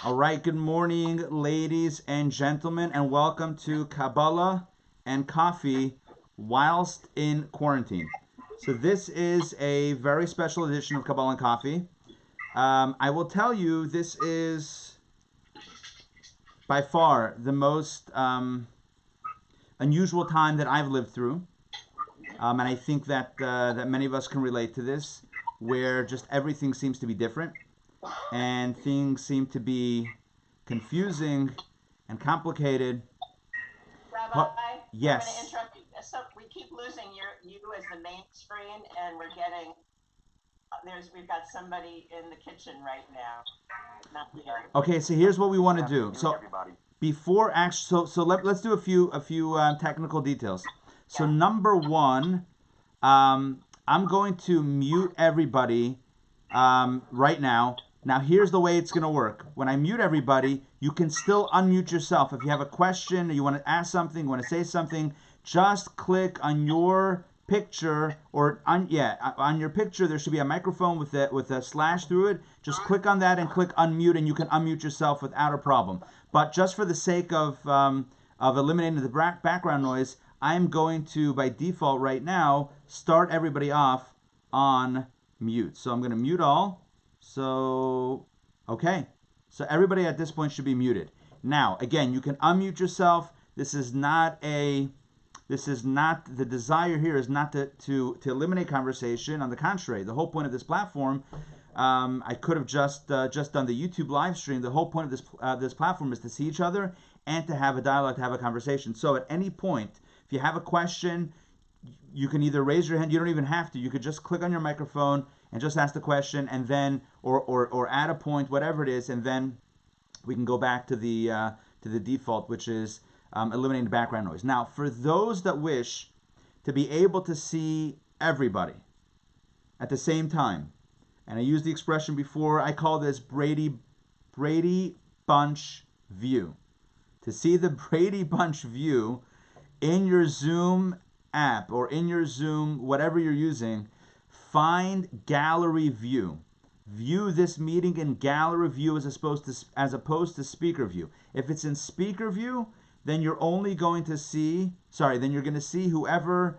All right, good morning, ladies and gentlemen, and welcome to Kabbalah and Coffee whilst in quarantine. So, this is a very special edition of Kabbalah and Coffee. I will tell you, this is by far the most unusual time that I've lived through. And I think that many of us can relate to this, where just everything seems to be different and things seem to be confusing and complicated. Rabbi, What? I'm going to Yes. interrupt you. So we keep losing you as the main screen, and we're getting we've got somebody in the kitchen right now. Not here. Okay, so here's what we want to do. So before actually, let's do a few technical details. So Yeah. number one, I'm going to mute everybody right now. Now, here's the way it's going to work. When I mute everybody, you can still unmute yourself. If you have a question, or you want to ask something, you want to say something, just click on your picture on your picture. There should be a microphone with a slash through it. Just click on that and click unmute, and you can unmute yourself without a problem. But just for the sake of eliminating the background noise, I'm going to, by default right now, start everybody off on mute. So I'm going to mute all. So, okay. So everybody at this point should be muted. Now, again, you can unmute yourself. This is not the desire here is not to eliminate conversation. On the contrary, the whole point of this platform, I could have just done the YouTube live stream. The whole point of this platform is to see each other and to have a dialogue, to have a conversation. So at any point, if you have a question, you can either raise your hand. You don't even have to. You could just click on your microphone and just ask the question, and then or add a point, whatever it is, and then we can go back to the default, which is eliminating the background noise. Now, for those that wish to be able to see everybody at the same time, and I used the expression before, I call this Brady Bunch view. To see the Brady Bunch view in your Zoom app or in your Zoom, whatever you're using, find gallery view. View this meeting in gallery view as opposed to speaker view. If it's in speaker view, then you're only going to see, then you're going to see whoever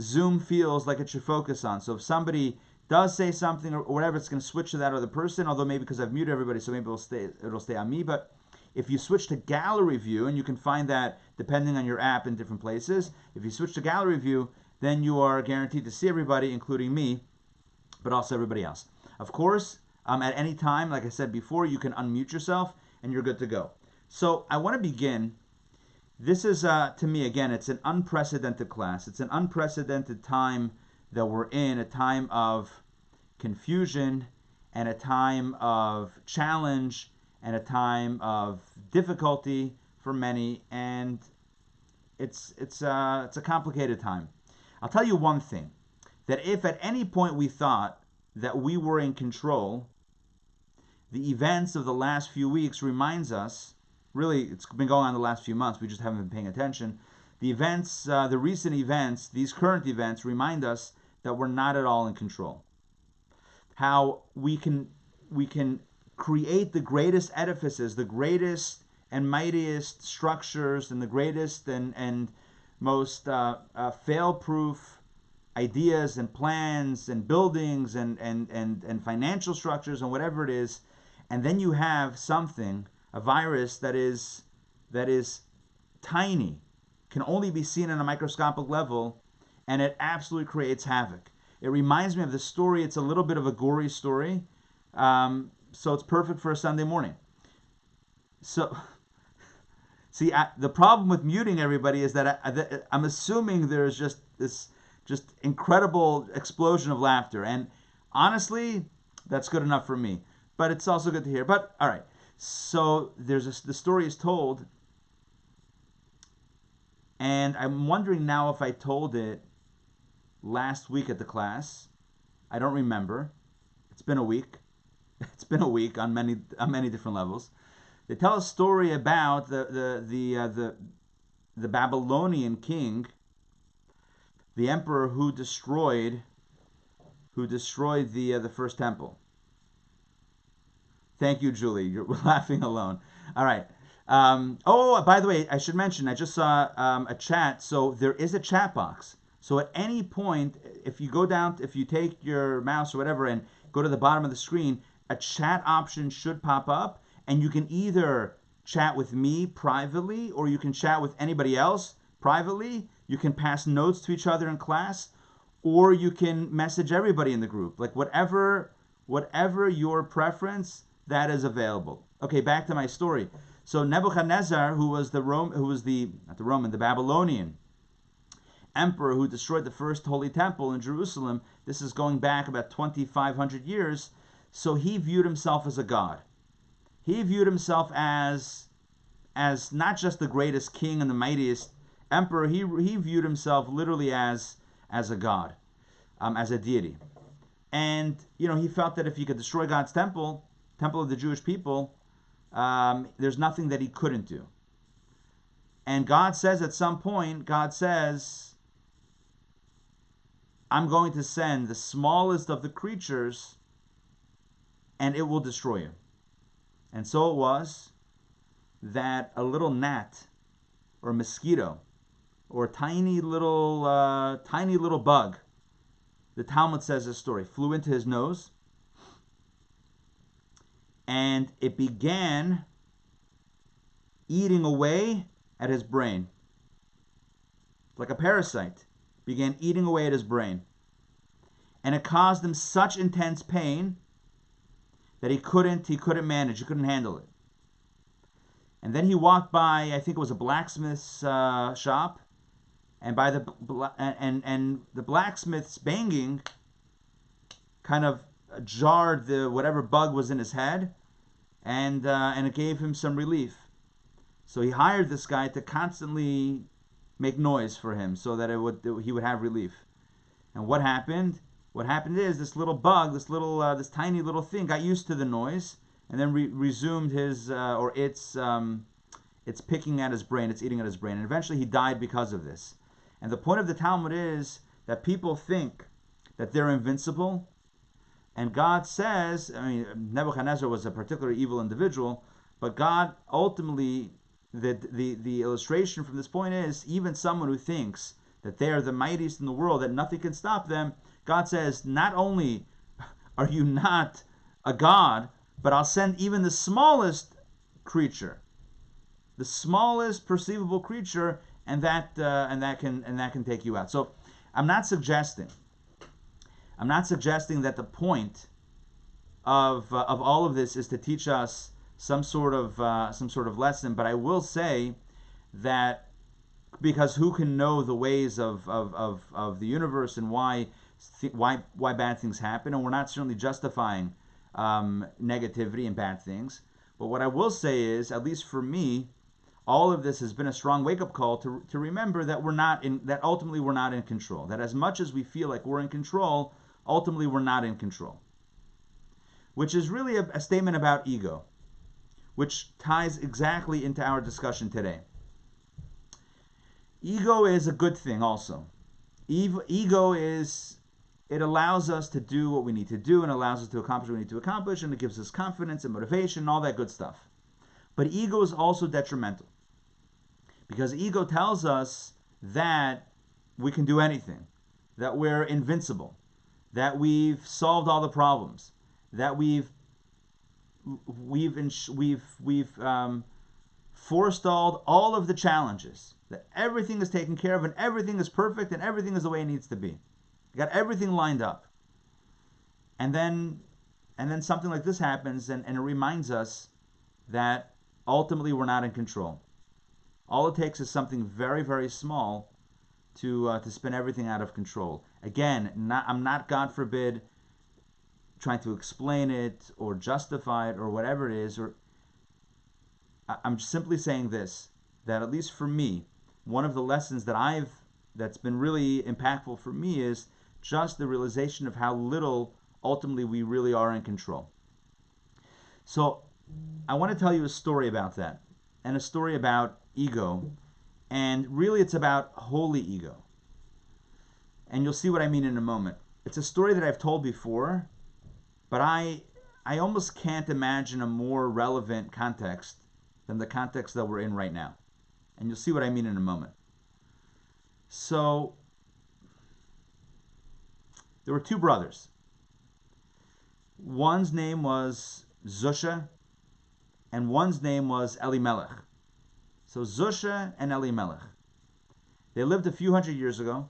Zoom feels like it should focus on. So if somebody does say something or whatever, it's going to switch to that other person, although maybe because I've muted everybody, so maybe it'll stay on me. But if you switch to gallery view, and you can find that depending on your app in different places, if you switch to gallery view, then you are guaranteed to see everybody, including me, but also everybody else. Of course, at any time, like I said before, you can unmute yourself and you're good to go. So I want to begin. This is, to me, again, it's an unprecedented class. It's an unprecedented time that we're in, a time of confusion and a time of challenge and a time of difficulty for many, and it's a complicated time. I'll tell you one thing, that if at any point we thought that we were in control, the events of the last few weeks reminds us, really it's been going on the last few months, we just haven't been paying attention. The recent events, these current events remind us that we're not at all in control. How we can create the greatest edifices, the greatest and mightiest structures, and the greatest and most fail-proof ideas and plans and buildings and financial structures and whatever it is, and then you have something, a virus that is tiny, can only be seen on a microscopic level, and it absolutely creates havoc. It reminds me of the story. It's a little bit of a gory story, so it's perfect for a Sunday morning. So, see, the problem with muting everybody is that I'm assuming there's just this just incredible explosion of laughter, and honestly, that's good enough for me. But it's also good to hear. But all right, so the story is told, and I'm wondering now if I told it last week at the class. I don't remember. It's been a week. It's been a week on many different levels. They tell a story about the Babylonian king, the emperor who destroyed the first temple. Thank you, Julie. You're laughing alone. All right. By the way, I should mention, I just saw a chat. So there is a chat box. So at any point, if you go down, if you take your mouse or whatever and go to the bottom of the screen, a chat option should pop up, and you can either chat with me privately or you can chat with anybody else privately. You can pass notes to each other in class, or you can message everybody in the group. Like whatever your preference, that is available. Okay, back to my story. So Nebuchadnezzar, who was the Babylonian emperor who destroyed the first holy temple in Jerusalem. This is going back about 2,500 years. So he viewed himself as a god. He viewed himself as not just the greatest king and the mightiest emperor. He viewed himself literally as a god, as a deity. And he felt that if he could destroy God's temple of the Jewish people, there's nothing that he couldn't do. And God says at some point, I'm going to send the smallest of the creatures and it will destroy you. And so it was that a little gnat or mosquito or tiny little bug, the Talmud says this story, flew into his nose, and it began eating away at his brain. Like a parasite, began eating away at his brain. And it caused him such intense pain that he couldn't manage, he couldn't handle it. And then he walked by, I think it was a blacksmith's shop, and by the blacksmith's banging kind of jarred whatever bug was in his head, and it gave him some relief. So he hired this guy to constantly make noise for him so that he would have relief. And what happened? What happened is this little bug, this tiny little thing, got used to the noise and then resumed it's picking at his brain, it's eating at his brain, and eventually he died because of this. And the point of the Talmud is that people think that they're invincible, and God says, Nebuchadnezzar was a particularly evil individual, but God ultimately, the illustration from this point is, even someone who thinks that they are the mightiest in the world, that nothing can stop them, God says, not only are you not a god, but I'll send even the smallest creature, the smallest perceivable creature, and that can take you out. So I'm not suggesting that the point of all of this is to teach us some sort of lesson, but I will say that, because who can know the ways of the universe and why bad things happen, and we're not certainly justifying negativity and bad things. But what I will say is, at least for me, all of this has been a strong wake-up call to remember that ultimately we're not in control. That as much as we feel like we're in control, ultimately we're not in control. Which is really a statement about ego, which ties exactly into our discussion today. Ego is a good thing also. Ego is, it allows us to do what we need to do and allows us to accomplish what we need to accomplish, and it gives us confidence and motivation and all that good stuff. But ego is also detrimental, because ego tells us that we can do anything, that we're invincible, that we've solved all the problems, that we've forestalled all of the challenges, that everything is taken care of and everything is perfect and everything is the way it needs to be. You got everything lined up. And then something like this happens, and it reminds us that ultimately we're not in control. All it takes is something very, very small to spin everything out of control. Again, I'm not, God forbid, trying to explain it or justify it or whatever it is, or I'm simply saying this, that at least for me, one of the lessons that's been really impactful for me is just the realization of how little ultimately we really are in control. So I want to tell you a story about that, and a story about ego, and really it's about holy ego. And you'll see what I mean in a moment. It's a story that I've told before, but I I almost can't imagine a more relevant context than the context that we're in right now. And you'll see what I mean in a moment. So, there were two brothers. One's name was Zusha, and one's name was Elimelech. So Zusha and Elimelech. They lived a few hundred years ago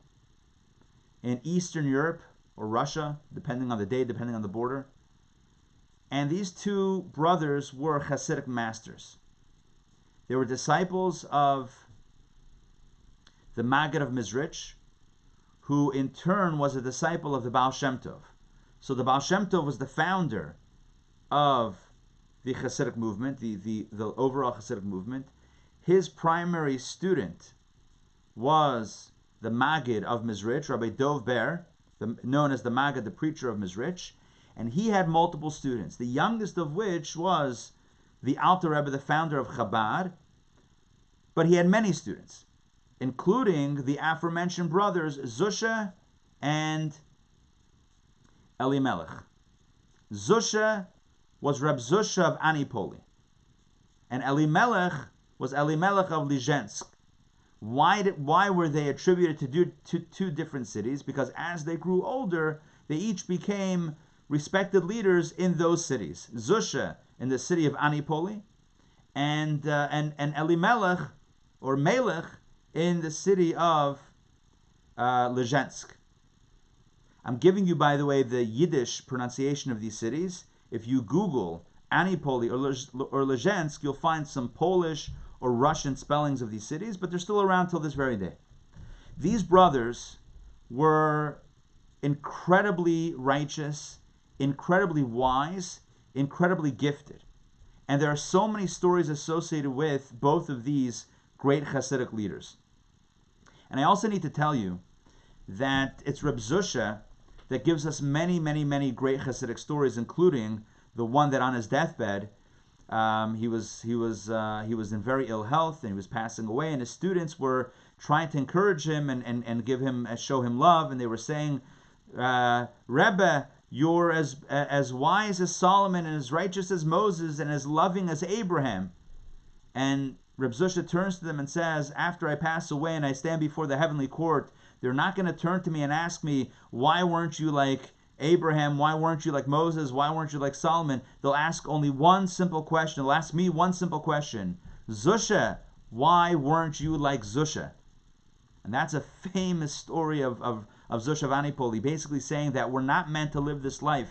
in Eastern Europe or Russia, depending on the day, depending on the border. And these two brothers were Hasidic masters. They were disciples of the Maggid of Mizrich, who in turn was a disciple of the Baal Shem Tov. So the Baal Shem Tov was the founder of the Hasidic movement, the overall Hasidic movement. His primary student was the Maggid of Mizrich, Rabbi Dov Ber, known as the Maggid, the preacher of Mizrich. And he had multiple students, the youngest of which was the Alter Rebbe, the founder of Chabad. But he had many students, including the aforementioned brothers Zusha and Elimelech. Zusha was Reb Zusha of Anipoli, and Elimelech was Elimelech of Lizhensk. Why were they attributed to two different cities? Because as they grew older, they each became respected leaders in those cities. Zusha in the city of Anipoli, and Elimelech or Melech in the city of Lizhensk. I'm giving you, by the way, the Yiddish pronunciation of these cities. If you Google Anipoli or Lizhensk, you'll find some Polish or Russian spellings of these cities, but they're still around till this very day. These brothers were incredibly righteous, incredibly wise, incredibly gifted. And there are so many stories associated with both of these great Hasidic leaders. And I also need to tell you that it's Reb Zusha that gives us many, many, many great Hasidic stories, including the one that on his deathbed, he was in very ill health and he was passing away, and his students were trying to encourage him and give him show him love, and they were saying, Rebbe, you're as wise as Solomon and as righteous as Moses and as loving as Abraham. And Reb Zusha turns to them and says, after I pass away and I stand before the heavenly court, they're not going to turn to me and ask me, why weren't you like Abraham? Why weren't you like Moses? Why weren't you like Solomon? They'll ask only one simple question. They'll ask me one simple question. Zusha, why weren't you like Zusha? And that's a famous story of Zusha of Anipoli, basically saying that we're not meant to live this life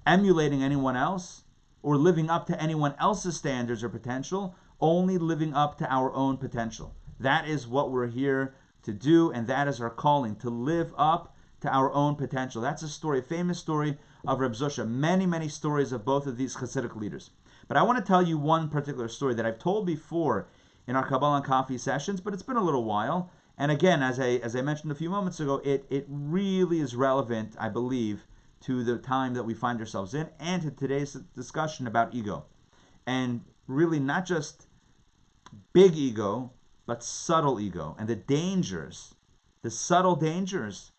emulating anyone else or living up to anyone else's standards or potential, only living up to our own potential. That is what we're here to do, and that is our calling, to live up to our own potential. That's a story, a famous story of Reb Zusha. Many, many stories of both of these Hasidic leaders. But I want to tell you one particular story that I've told before in our Kabbalah and Coffee sessions, but it's been a little while. And again, as I mentioned a few moments ago, it really is relevant, I believe, to the time that we find ourselves in and to today's discussion about ego. And really not just big ego, but subtle ego and the dangers, the subtle dangers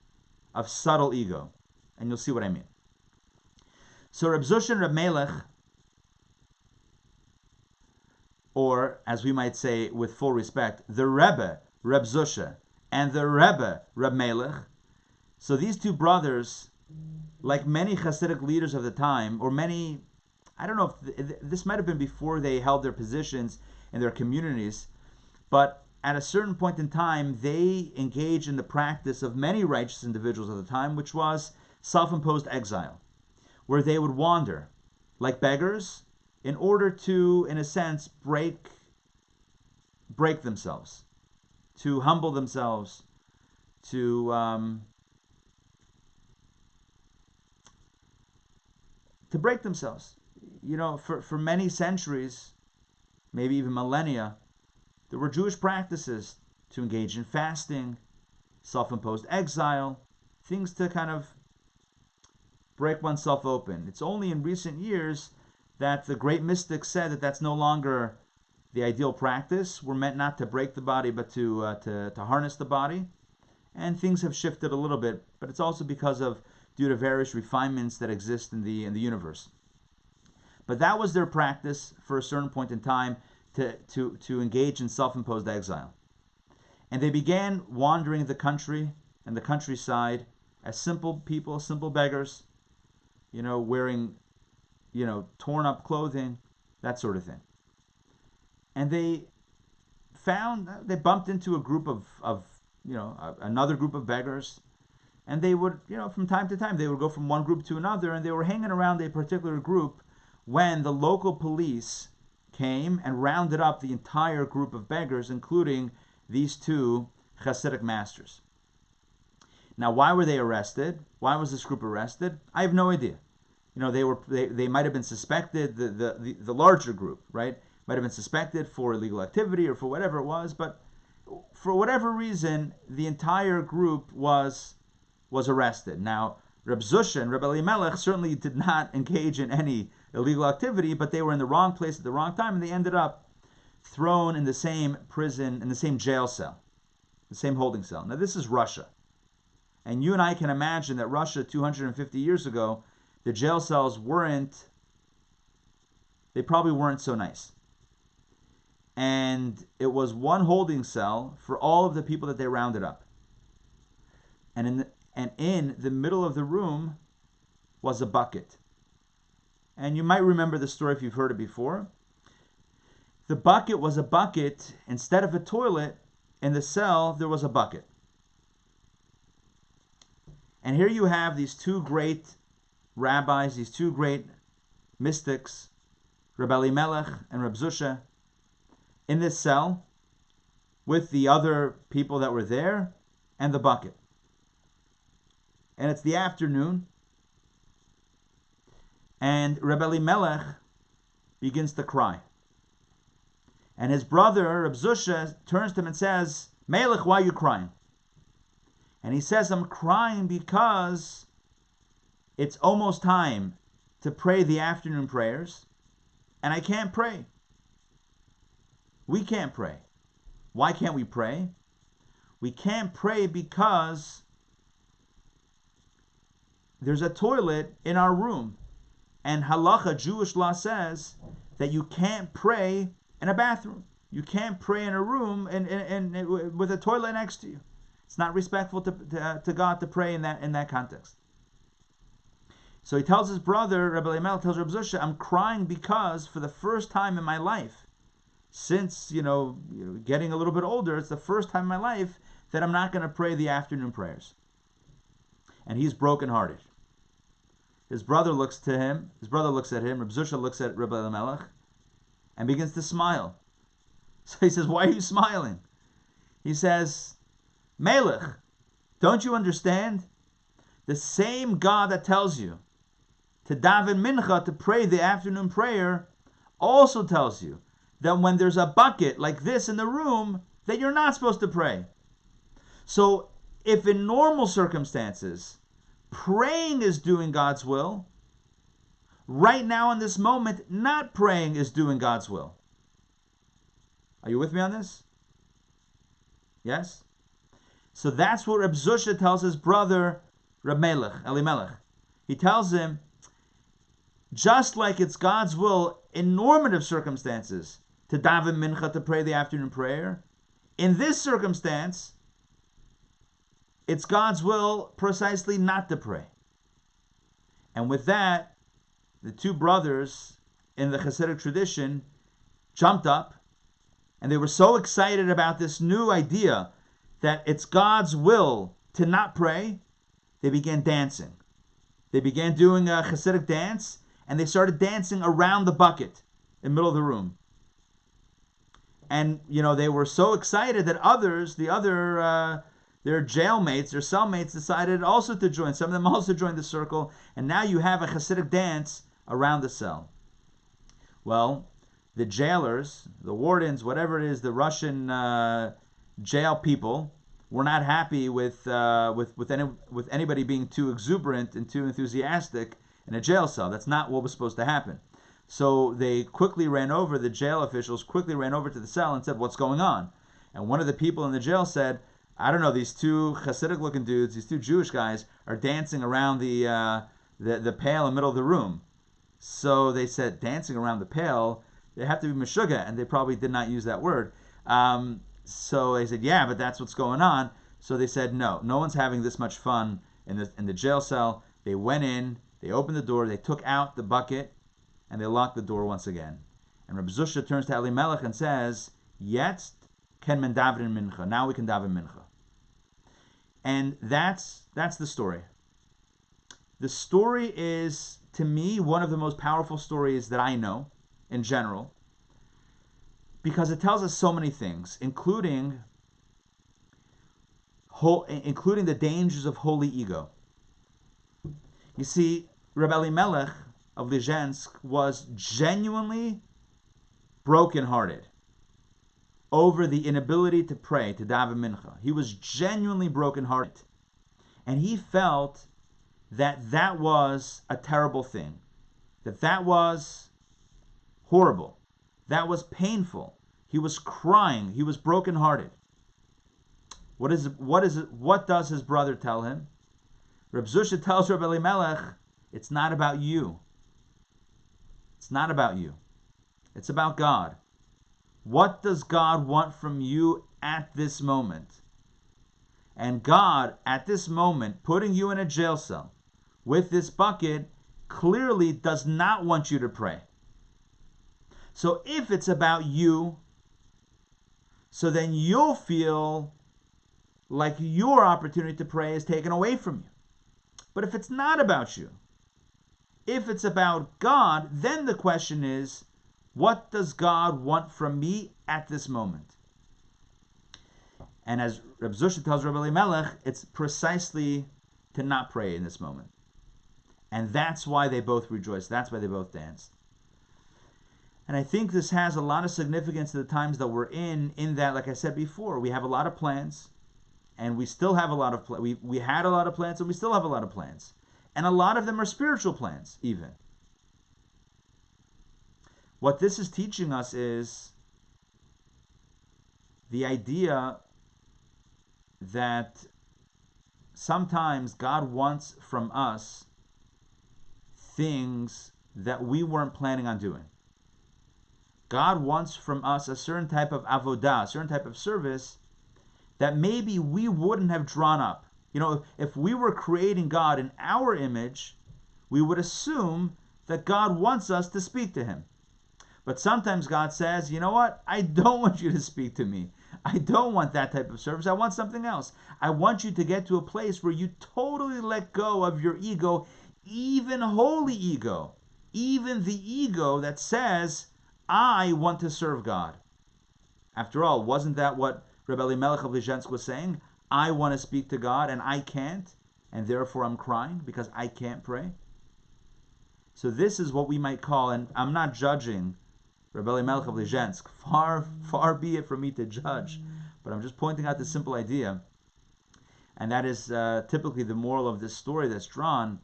of subtle ego. And you'll see what I mean. So Reb Zusha and Reb Melech, or as we might say with full respect, the Rebbe, Reb Zusha, and the Rebbe, Reb Melech. So these two brothers, like many Hasidic leaders of the time, or many, I don't know if this might have been before they held their positions in their communities, but at a certain point in time, they engaged in the practice of many righteous individuals of the time, which was self-imposed exile, where they would wander like beggars in order to, in a sense, break themselves, to humble themselves, to break themselves. You know, for many centuries, maybe even millennia, there were Jewish practices to engage in fasting, self-imposed exile, things to kind of break oneself open. It's only in recent years that the great mystics said that that's no longer the ideal practice. We're meant not to break the body, but to harness the body. And things have shifted a little bit, but it's also because of due to various refinements that exist in the universe. But that was their practice for a certain point in time to engage in self-imposed exile. And they began wandering the country and the countryside as simple people, simple beggars, wearing, torn up clothing, that sort of thing. And they bumped into a group of another group of beggars, and they would, from time to time, they would go from one group to another, and they were hanging around a particular group when the local police came and rounded up the entire group of beggars, including these two Hasidic masters. Now, why were they arrested? Why was this group arrested? I have no idea. They might have been suspected, the larger group, right? Might have been suspected for illegal activity or for whatever it was, but for whatever reason, the entire group was arrested. Now, Rabbi Elimelech certainly did not engage in any illegal activity, but they were in the wrong place at the wrong time, and they ended up thrown in the same prison, in the same jail cell, the same holding cell. Now, this is Russia. And you and I can imagine that Russia 250 years ago, the jail cells they probably weren't so nice. And it was one holding cell for all of the people that they rounded up. And in the middle of the room was a bucket. And you might remember the story if you've heard it before. The bucket was a bucket. Instead of a toilet, in the cell, there was a bucket. And here you have these two great rabbis, these two great mystics, Rabbi Elimelech and Rabbi Zusha, in this cell with the other people that were there and the bucket. And it's the afternoon, and Rabbi Elimelech begins to cry. And his brother, Rabbi Zusha, turns to him and says, Melech, why are you crying? And he says, I'm crying because it's almost time to pray the afternoon prayers, and I can't pray. We can't pray. Why can't we pray? We can't pray because there's a toilet in our room. And halacha, Jewish law, says that you can't pray in a bathroom. You can't pray in a room and with a toilet next to you. It's not respectful to God to pray in that context. So he tells his brother, Rabbi Elimelech tells Rabbi Zusha, I'm crying because for the first time in my life, since getting a little bit older, it's the first time in my life that I'm not going to pray the afternoon prayers. And he's brokenhearted. His brother looks at him, Rabbi Zusha looks at Rabbi Elimelech and begins to smile. So he says, why are you smiling? He says, Melech, don't you understand? The same God that tells you to daven mincha, to pray the afternoon prayer, also tells you that when there's a bucket like this in the room, that you're not supposed to pray. So if in normal circumstances, praying is doing God's will, right now in this moment, not praying is doing God's will. Are you with me on this? Yes? So that's what Reb Zusha tells his brother, Reb Elimelech. He tells him, just like it's God's will in normative circumstances to daven mincha, to pray the afternoon prayer, in this circumstance, it's God's will precisely not to pray. And with that, the two brothers in the Hasidic tradition jumped up, and they were so excited about this new idea that it's God's will to not pray, they began dancing. They began doing a Hasidic dance, and they started dancing around the bucket in the middle of the room. And, they were so excited that their jailmates, their cellmates, decided also to join. Some of them also joined the circle, and now you have a Hasidic dance around the cell. Well, the jailers, the wardens, whatever it is, the Russian jail people were not happy with anybody being too exuberant and too enthusiastic in a jail cell. That's not what was supposed to happen. So they quickly the jail officials quickly ran over to the cell and said, what's going on? And one of the people in the jail said, I don't know, these two Hasidic looking dudes, these two Jewish guys, are dancing around the pail in the middle of the room. So they said, dancing around the pail, they have to be meshuggah, and they probably did not use that word. So they said, yeah, but that's what's going on. So they said, no one's having this much fun in the jail cell. They went in, they opened the door, they took out the bucket, and they locked the door once again. And Rabbi Zusha turns to Elimelech and says, Jetzt ken men daven mincha. Now we can daven mincha. And that's the story. The story is, to me, one of the most powerful stories that I know in general, because it tells us so many things, including the dangers of holy ego. You see, Rabbi Elimelech of Lizhensk was genuinely brokenhearted over the inability to pray, to daven mincha. He was genuinely brokenhearted. And he felt that was a terrible thing. That was horrible. That was painful. He was crying. He was brokenhearted. What does his brother tell him? Reb Zusha tells Rabbi Elimelech, it's not about you. It's not about you. It's about God. What does God want from you at this moment? And God, at this moment, putting you in a jail cell with this bucket, clearly does not want you to pray. So if it's about you, so then you'll feel like your opportunity to pray is taken away from you. But if it's not about you, if it's about God, then the question is, what does God want from me at this moment? And as Reb Zusha tells Rabbi Elimelech, it's precisely to not pray in this moment. And that's why they both rejoiced. That's why they both danced. And I think this has a lot of significance to the times that we're in that, like I said before, we have a lot of plans, and we still have a lot of plans. We had a lot of plans, and we still have a lot of plans. And a lot of them are spiritual plans, even. What this is teaching us is the idea that sometimes God wants from us things that we weren't planning on doing. God wants from us a certain type of avodah, a certain type of service that maybe we wouldn't have drawn up. You know, if we were creating God in our image, we would assume that God wants us to speak to him. But sometimes God says, you know what? I don't want you to speak to me. I don't want that type of service. I want something else. I want you to get to a place where you totally let go of your ego, even holy ego, even the ego that says, I want to serve God. After all, wasn't that what Rabbi Elimelech of Lizhensk was saying? I want to speak to God and I can't, and therefore I'm crying because I can't pray. So this is what we might call, and I'm not judging Rabbi Elimelech of Lizhensk. Far be it from me to judge, but I'm just pointing out the simple idea, and that is typically the moral of this story that's drawn,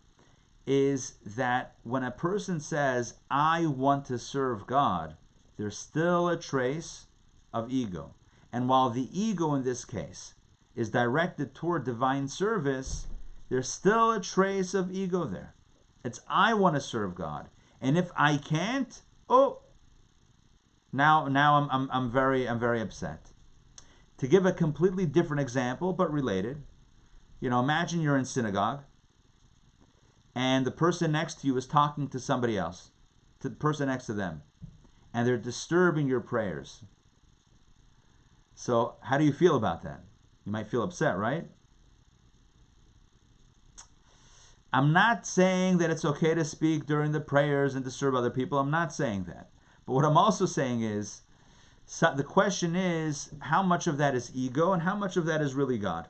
is that when a person says, I want to serve God, there's still a trace of ego. And while the ego in this case is directed toward divine service, there's still a trace of ego there. It's I want to serve God, and if I can't, now I'm very upset. To give a completely different example, but related, imagine you're in synagogue, and the person next to you is talking to somebody else, to the person next to them, and they're disturbing your prayers. So how do you feel about that? You might feel upset, right? I'm not saying that it's okay to speak during the prayers and disturb other people. I'm not saying that. But what I'm also saying is, the question is, how much of that is ego and how much of that is really God?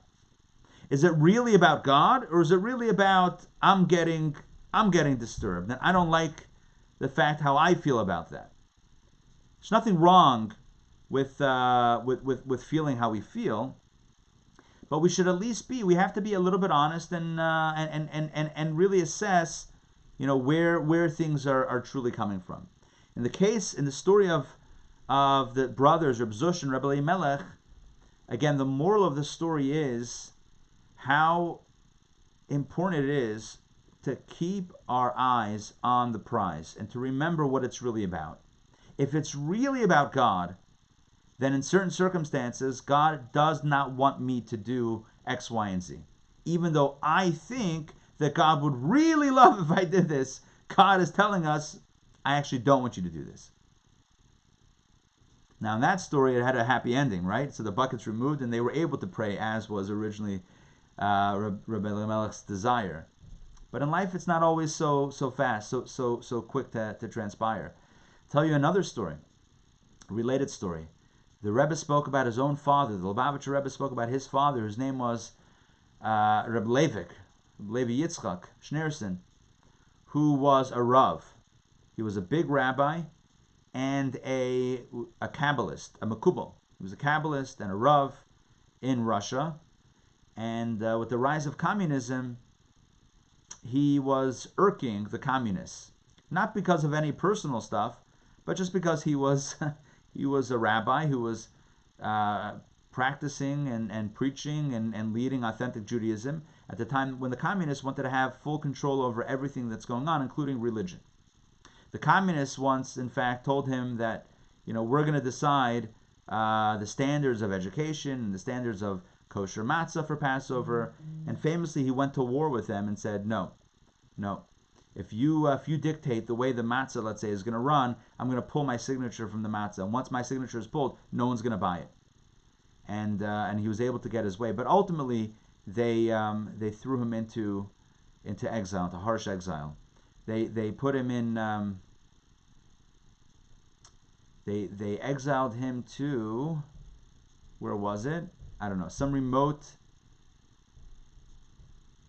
Is it really about God, or is it really about I'm getting disturbed and I don't like the fact how I feel about that? There's nothing wrong with feeling how we feel, but we should at least we have to be a little bit honest and really assess, where things are truly coming from. In the story of the brothers, Reb Zusha and Rabbi Elimelech, again, the moral of the story is how important it is to keep our eyes on the prize and to remember what it's really about. If it's really about God, then in certain circumstances, God does not want me to do X, Y, and Z. Even though I think that God would really love if I did this, God is telling us, I actually don't want you to do this. Now, in that story, it had a happy ending, right? So the bucket's removed, and they were able to pray as was originally Rabbi Elimelech's desire. But in life, it's not always so fast, so quick to transpire. I'll tell you another story, a related story. The Rebbe spoke about his own father. The Lubavitcher Rebbe spoke about his father, whose name was Reb Levi Yitzchak Schneerson, who was a Rav. He was a big rabbi and a Kabbalist, a Makubal. He was a Kabbalist and a Rav in Russia. And with the rise of communism, he was irking the communists. Not because of any personal stuff, but just because he was he was a rabbi who was practicing and preaching and leading authentic Judaism at the time when the communists wanted to have full control over everything that's going on, including religion. The communists once, in fact, told him that, we're going to decide the standards of education and the standards of kosher matzah for Passover. And famously, he went to war with them and said, no. If you dictate the way the matzah, let's say, is going to run, I'm going to pull my signature from the matzah. And once my signature is pulled, no one's going to buy it. And he was able to get his way. But ultimately, they threw him into exile, into harsh exile. They put him in. They exiled him to, where was it? I don't know, some remote,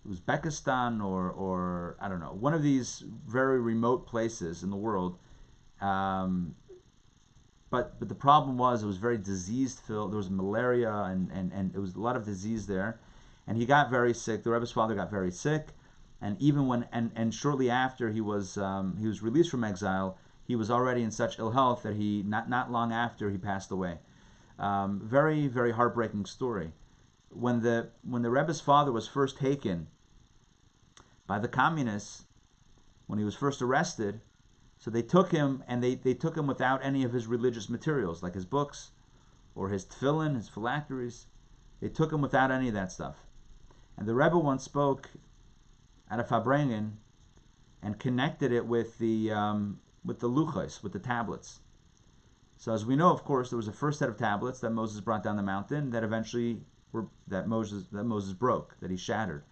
Uzbekistan or I don't know, one of these very remote places in the world. But the problem was it was very disease filled. There was malaria and it was a lot of disease there, and he got very sick. The Rebbe's father got very sick, and even when and shortly after he was released from exile, he was already in such ill health that he not long after he passed away. Very, very heartbreaking story. When the Rebbe's father was first taken by the communists, when he was first arrested, so they took him and they took him without any of his religious materials, like his books or his tefillin, his phylacteries. They took him without any of that stuff. And the Rebbe once spoke at a Fabrengen and connected it with the luchos, with the tablets. So as we know, of course, there was a first set of tablets that Moses brought down the mountain that eventually that Moses broke, that he shattered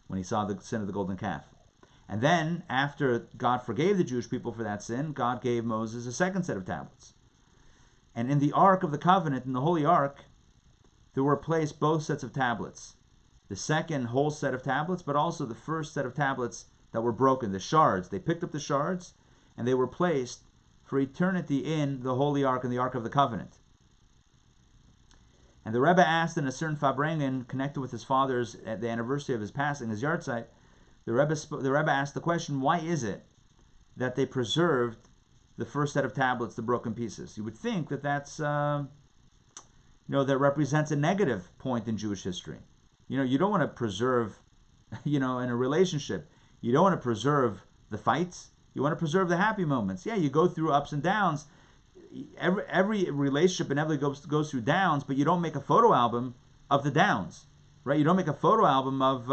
when he saw the sin of the golden calf. And then, after God forgave the Jewish people for that sin, God gave Moses a second set of tablets. And in the Ark of the Covenant, in the Holy Ark, there were placed both sets of tablets. The second whole set of tablets, but also the first set of tablets that were broken, the shards. They picked up the shards, and they were placed for eternity in the Holy Ark and the Ark of the Covenant. And the Rebbe asked in a certain Fabrengen, connected with his father's, at the anniversary of his passing, his yahrzeit, the Rebbe asked the question, why is it that they preserved the first set of tablets, the broken pieces? You would think that that's, that represents a negative point in Jewish history. You don't want to preserve, in a relationship, you don't want to preserve the fights. You want to preserve the happy moments. Yeah, you go through ups and downs. Every relationship inevitably goes through downs, but you don't make a photo album of the downs, right? You don't make a photo album of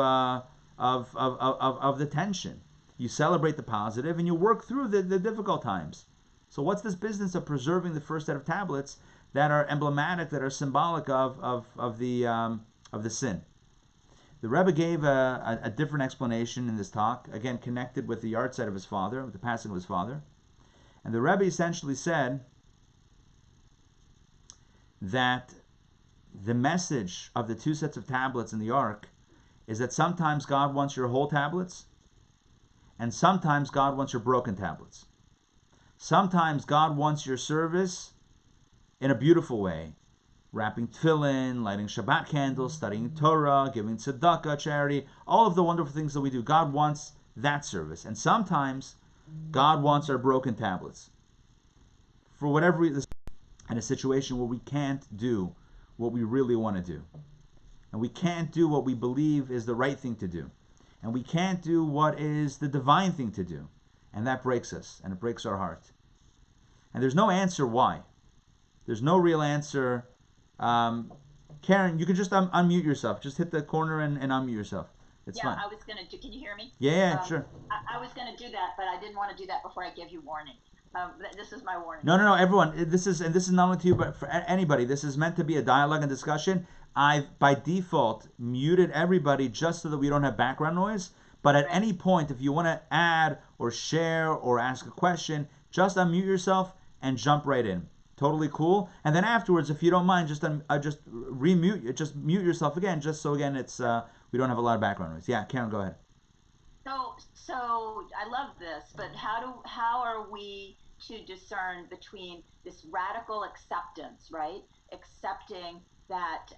the tension. You celebrate the positive and you work through the difficult times. So what's this business of preserving the first set of tablets that are emblematic, that are symbolic of the sin? The Rebbe gave a different explanation in this talk, again connected with the yahrzeit of his father, with the passing of his father. And the Rebbe essentially said that the message of the two sets of tablets in the Ark is that sometimes God wants your whole tablets, and sometimes God wants your broken tablets. Sometimes God wants your service in a beautiful way, wrapping tefillin, lighting Shabbat candles, studying Torah, giving tzedakah, charity, all of the wonderful things that we do. God wants that service. And sometimes God wants our broken tablets. For whatever reason, in a situation where we can't do what we really want to do. And we can't do what we believe is the right thing to do. and we can't do what is the divine thing to do. And that breaks us, and it breaks our heart. And there's no answer why. There's no real answer. Karen, you can just unmute yourself. Just hit the corner and unmute yourself. It's fine. I was going to do, can you hear me? Yeah, sure. I was going to do that, but I didn't want to do that before I gave you warning. This is my warning. No, everyone. This is not only to you, but for anybody. This is meant to be a dialogue and discussion. I've, by default, muted everybody just so that we don't have background noise. But at any point, if you want to add or share or ask a question, just unmute yourself and jump right in. Totally cool. And then afterwards, if you don't mind, just remute, just mute yourself again, just so again it's we don't have a lot of background noise. Yeah, Karen, go ahead. So I love this, but how are we to discern between this radical acceptance, right? Accepting that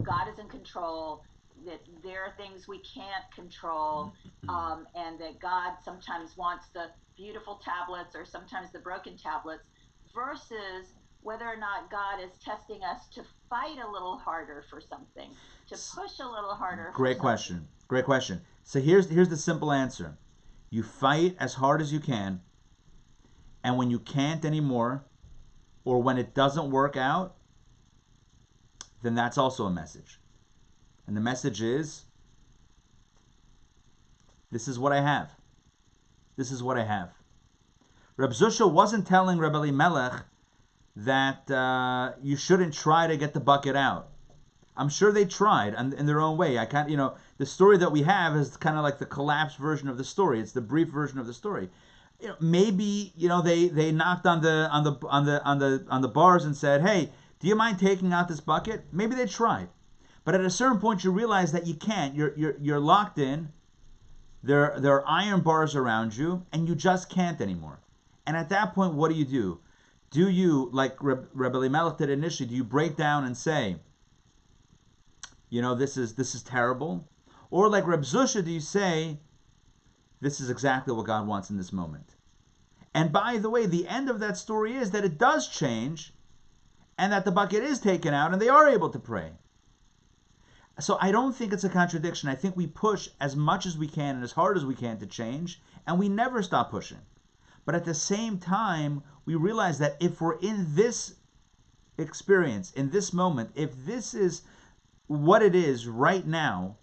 God is in control, that there are things we can't control, and that God sometimes wants the beautiful tablets or sometimes the broken tablets, versus whether or not God is testing us to fight a little harder for something, to push a little harder. Great question. Great question. So here's the simple answer. You fight as hard as you can, and when you can't anymore, or when it doesn't work out, then that's also a message. And the message is, this is what I have. This is what I have. Reb Zusha wasn't telling Reb Elimelech that you shouldn't try to get the bucket out. I'm sure they tried in their own way. The story that we have is kind of like the collapsed version of the story. It's the brief version of the story. Maybe they knocked on the bars and said, "Hey, do you mind taking out this bucket?" Maybe they tried, but at a certain point you realize that you can't. You're locked in. There are iron bars around you, and you just can't anymore. And at that point, what do? Do you, like Rebbe Elimelech did initially, do you break down and say, this is terrible? Or like Reb Zusha, do you say, this is exactly what God wants in this moment? And by the way, the end of that story is that it does change, and that the bucket is taken out, and they are able to pray. So I don't think it's a contradiction. I think we push as much as we can and as hard as we can to change, and we never stop pushing. But at the same time, we realize that if we're in this experience, in this moment, if this is what it is right now,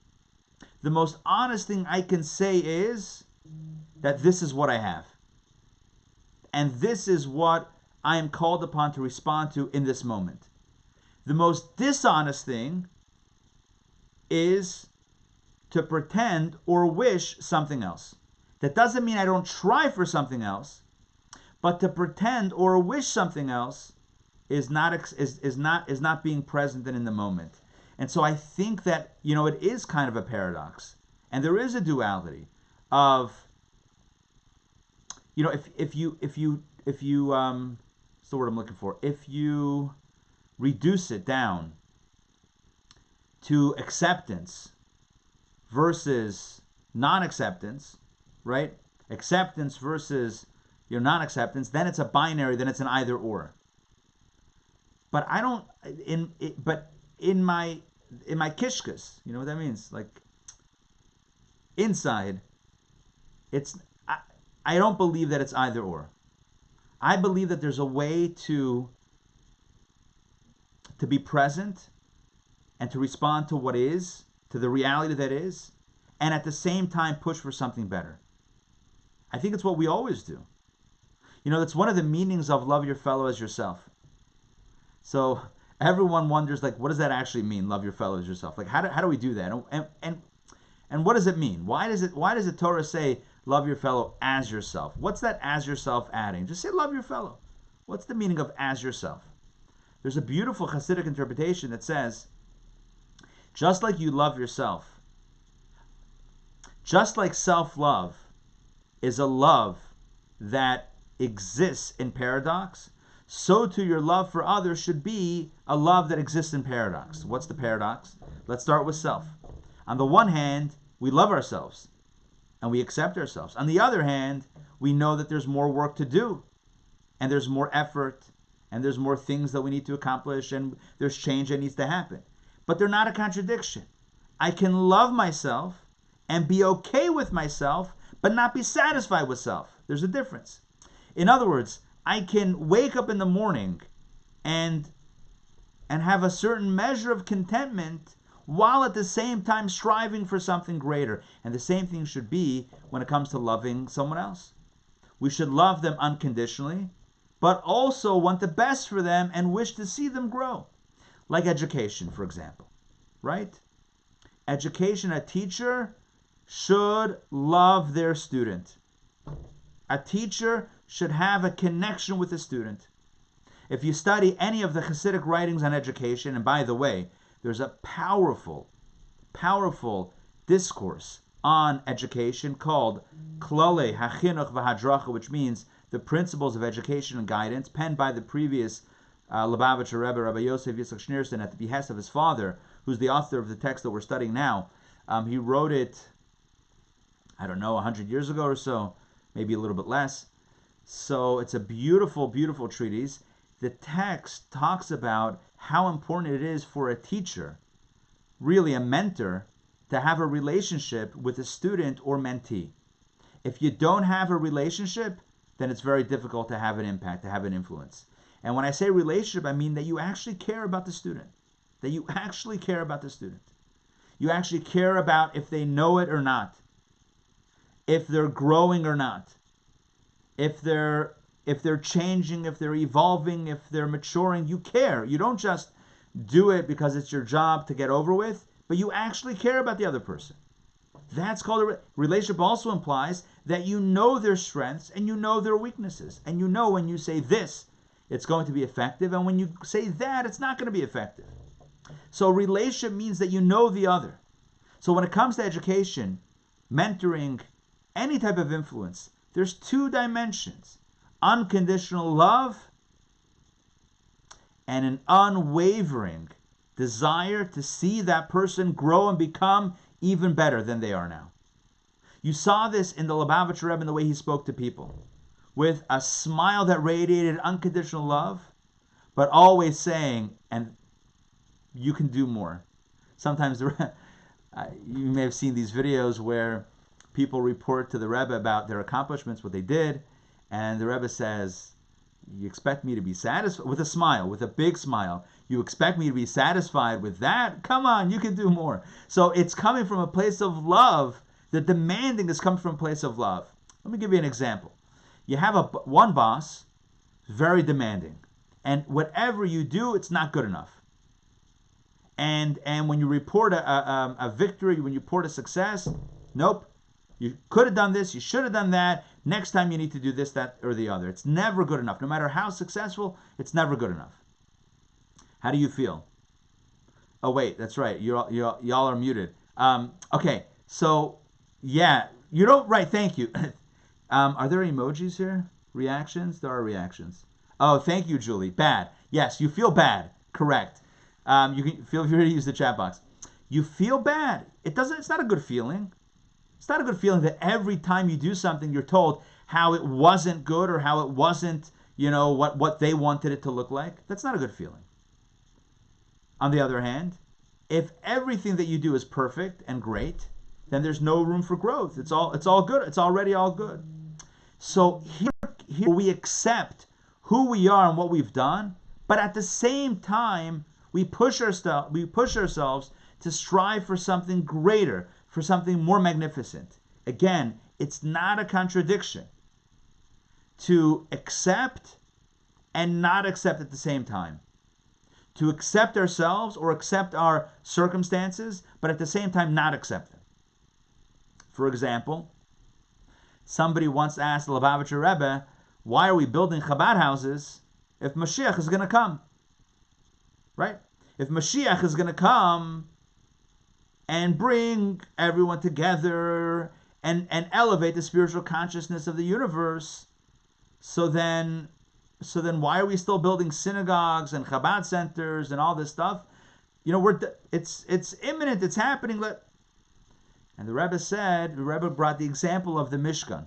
the most honest thing I can say is that this is what I have. And this is what I am called upon to respond to in this moment. The most dishonest thing is to pretend or wish something else. That doesn't mean I don't try for something else, but to pretend or wish something else is not being present and in the moment. And so I think that it is kind of a paradox, and there is a duality of if you what's the word I'm looking for? If you reduce it down to acceptance versus non-acceptance, right? Acceptance versus non-acceptance, then it's a binary, then it's an either or. But I don't in my kishkas, you know what that means? Like inside, I don't believe that it's either or. I believe that there's a way to be present and to respond to what is, to the reality that is, and at the same time push for something better. I think it's what we always do. That's one of the meanings of love your fellow as yourself. So everyone wonders, like, what does that actually mean, love your fellow as yourself? Like, how do we do that? And what does it mean? Why does the Torah say love your fellow as yourself? What's that as yourself adding? Just say love your fellow. What's the meaning of as yourself? There's a beautiful Hasidic interpretation that says, just like you love yourself, just like self-love is a love that exists in paradox, so too your love for others should be a love that exists in paradox. What's the paradox? Let's start with self. On the one hand, we love ourselves and we accept ourselves. On the other hand, we know that there's more work to do, and there's more effort, and there's more things that we need to accomplish, and there's change that needs to happen. But they're not a contradiction. I can love myself and be okay with myself, but not be satisfied with self. There's a difference. In other words, I can wake up in the morning and have a certain measure of contentment while at the same time striving for something greater. And the same thing should be when it comes to loving someone else. We should love them unconditionally, but also want the best for them and wish to see them grow. Like education, for example, right? Education, a teacher should love their student. A teacher should have a connection with the student. If you study any of the Hasidic writings on education, and by the way, there's a powerful discourse on education called Klale Hachinuch V'Hadracha, which means the principles of education and guidance, penned by the previous Lubavitcher Rebbe, Rabbi Yosef Yitzchak Schneerson, at the behest of his father, who's the author of the text that we're studying now. He wrote it, 100 years ago or so, maybe a little bit less. So it's a beautiful, beautiful treatise. The text talks about how important it is for a teacher, really a mentor, to have a relationship with a student or mentee. If you don't have a relationship, then it's very difficult to have an impact, to have an influence. And when I say relationship, I mean that you actually care about the student. You actually care about if they know it or not, if they're growing or not, if they're changing, if they're evolving, if they're maturing. You care. You don't just do it because it's your job to get over with, but you actually care about the other person. That's called a relationship. Also implies that you know their strengths and you know their weaknesses, and you know when you say this, it's going to be effective, and when you say that, it's not going to be effective. So relationship means that you know the other. So when it comes to education, mentoring, any type of influence, there's two dimensions: unconditional love and an unwavering desire to see that person grow and become even better than they are now. You saw this in the Lubavitcher Rebbe in the way he spoke to people, with a smile that radiated unconditional love, but always saying, and you can do more. Sometimes you may have seen these videos where people report to the Rebbe about their accomplishments, what they did, and the Rebbe says, you expect me to be satisfied? With a smile, with a big smile. You expect me to be satisfied with that? Come on, you can do more. So it's coming from a place of love. The demanding is coming from a place of love. Let me give you an example. You have one boss, very demanding, and whatever you do, it's not good enough. And when you report a victory, when you report a success, nope. You could have done this, you should have done that. Next time you need to do this, that, or the other. It's never good enough. No matter how successful, it's never good enough. How do you feel? Oh, wait, that's right. Y'all are muted. Okay, so, yeah. You don't, right, thank you. Are there emojis here? Reactions? There are reactions. Oh, thank you, Julie. Bad. Yes, you feel bad. Correct. You can feel free to use the chat box. You feel bad. It's not a good feeling. It's not a good feeling that every time you do something, you're told how it wasn't good or how it wasn't, what they wanted it to look like. That's not a good feeling. On the other hand, if everything that you do is perfect and great, then there's no room for growth. It's all good. It's already all good. So here we accept who we are and what we've done, but at the same time, we push ourselves to strive for something greater, for something more magnificent. Again, it's not a contradiction to accept and not accept at the same time. To accept ourselves or accept our circumstances, but at the same time not accept them. For example, somebody once asked the Lubavitcher Rebbe, why are we building Chabad houses if Mashiach is going to come? Right? If Mashiach is going to come and bring everyone together and elevate the spiritual consciousness of the universe, so then why are we still building synagogues and Chabad centers and all this stuff? It's imminent, it's happening. And the Rebbe brought the example of the Mishkan.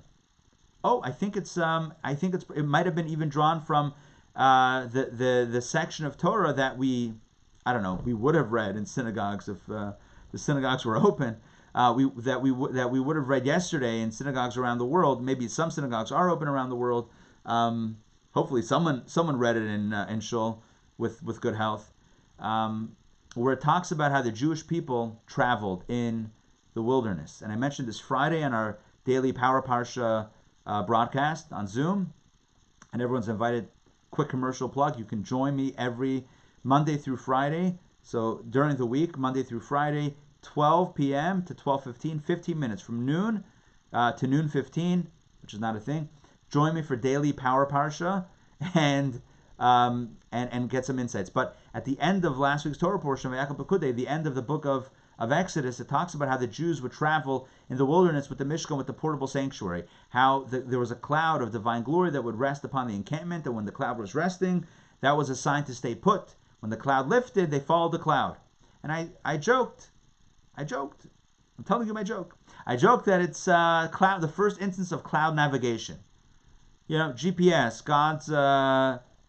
Oh, it might have been even drawn from the section of Torah that we would have read in synagogues if the synagogues were open. that we would have read yesterday in synagogues around the world. Maybe some synagogues are open around the world. Hopefully, someone read it in shul with good health, where it talks about how the Jewish people traveled in the wilderness. And I mentioned this Friday on our daily Power Parsha broadcast on Zoom, and everyone's invited. Quick commercial plug: you can join me every Monday through Friday. So during the week, Monday through Friday, 12 p.m. to 12:15, 15 minutes from noon to noon 15, which is not a thing. Join me for daily Power Parsha and get some insights. But at the end of last week's Torah portion of Yaakov Pekudei, the end of the book of Exodus, it talks about how the Jews would travel in the wilderness with the Mishkan, with the portable sanctuary. How there was a cloud of divine glory that would rest upon the encampment, and when the cloud was resting, that was a sign to stay put. When the cloud lifted, they followed the cloud. And I joked. I'm telling you my joke. I joked that it's cloud, the first instance of cloud navigation. You know, GPS, God's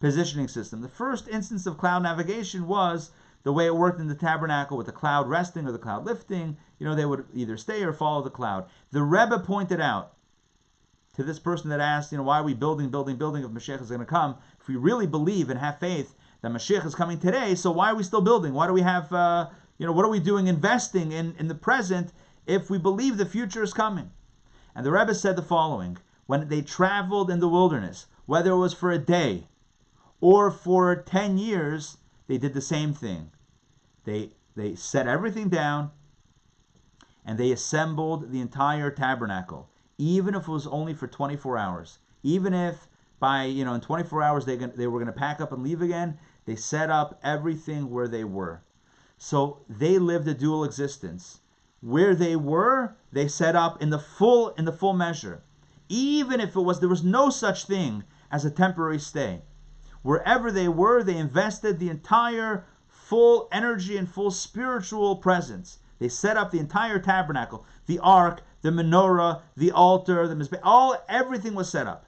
positioning system. The first instance of cloud navigation was the way it worked in the tabernacle with the cloud resting or the cloud lifting. You know, they would either stay or follow the cloud. The Rebbe pointed out to this person that asked, why are we building if Mashiach is going to come? If we really believe and have faith that Mashiach is coming today, so why are we still building? Why do we have, what are we doing investing in the present if we believe the future is coming? And the Rebbe said the following: when they traveled in the wilderness, whether it was for a day or for 10 years, they did the same thing. They set everything down and they assembled the entire tabernacle, even if it was only for 24 hours. Even if by, in 24 hours they were going to pack up and leave again, they set up everything where they were. So they lived a dual existence. Where they were, they set up in the full measure. Even if there was no such thing as a temporary stay. Wherever they were, they invested the entire full energy and full spiritual presence. They set up the entire tabernacle, the ark, the menorah, the altar, the mizbeh, everything was set up.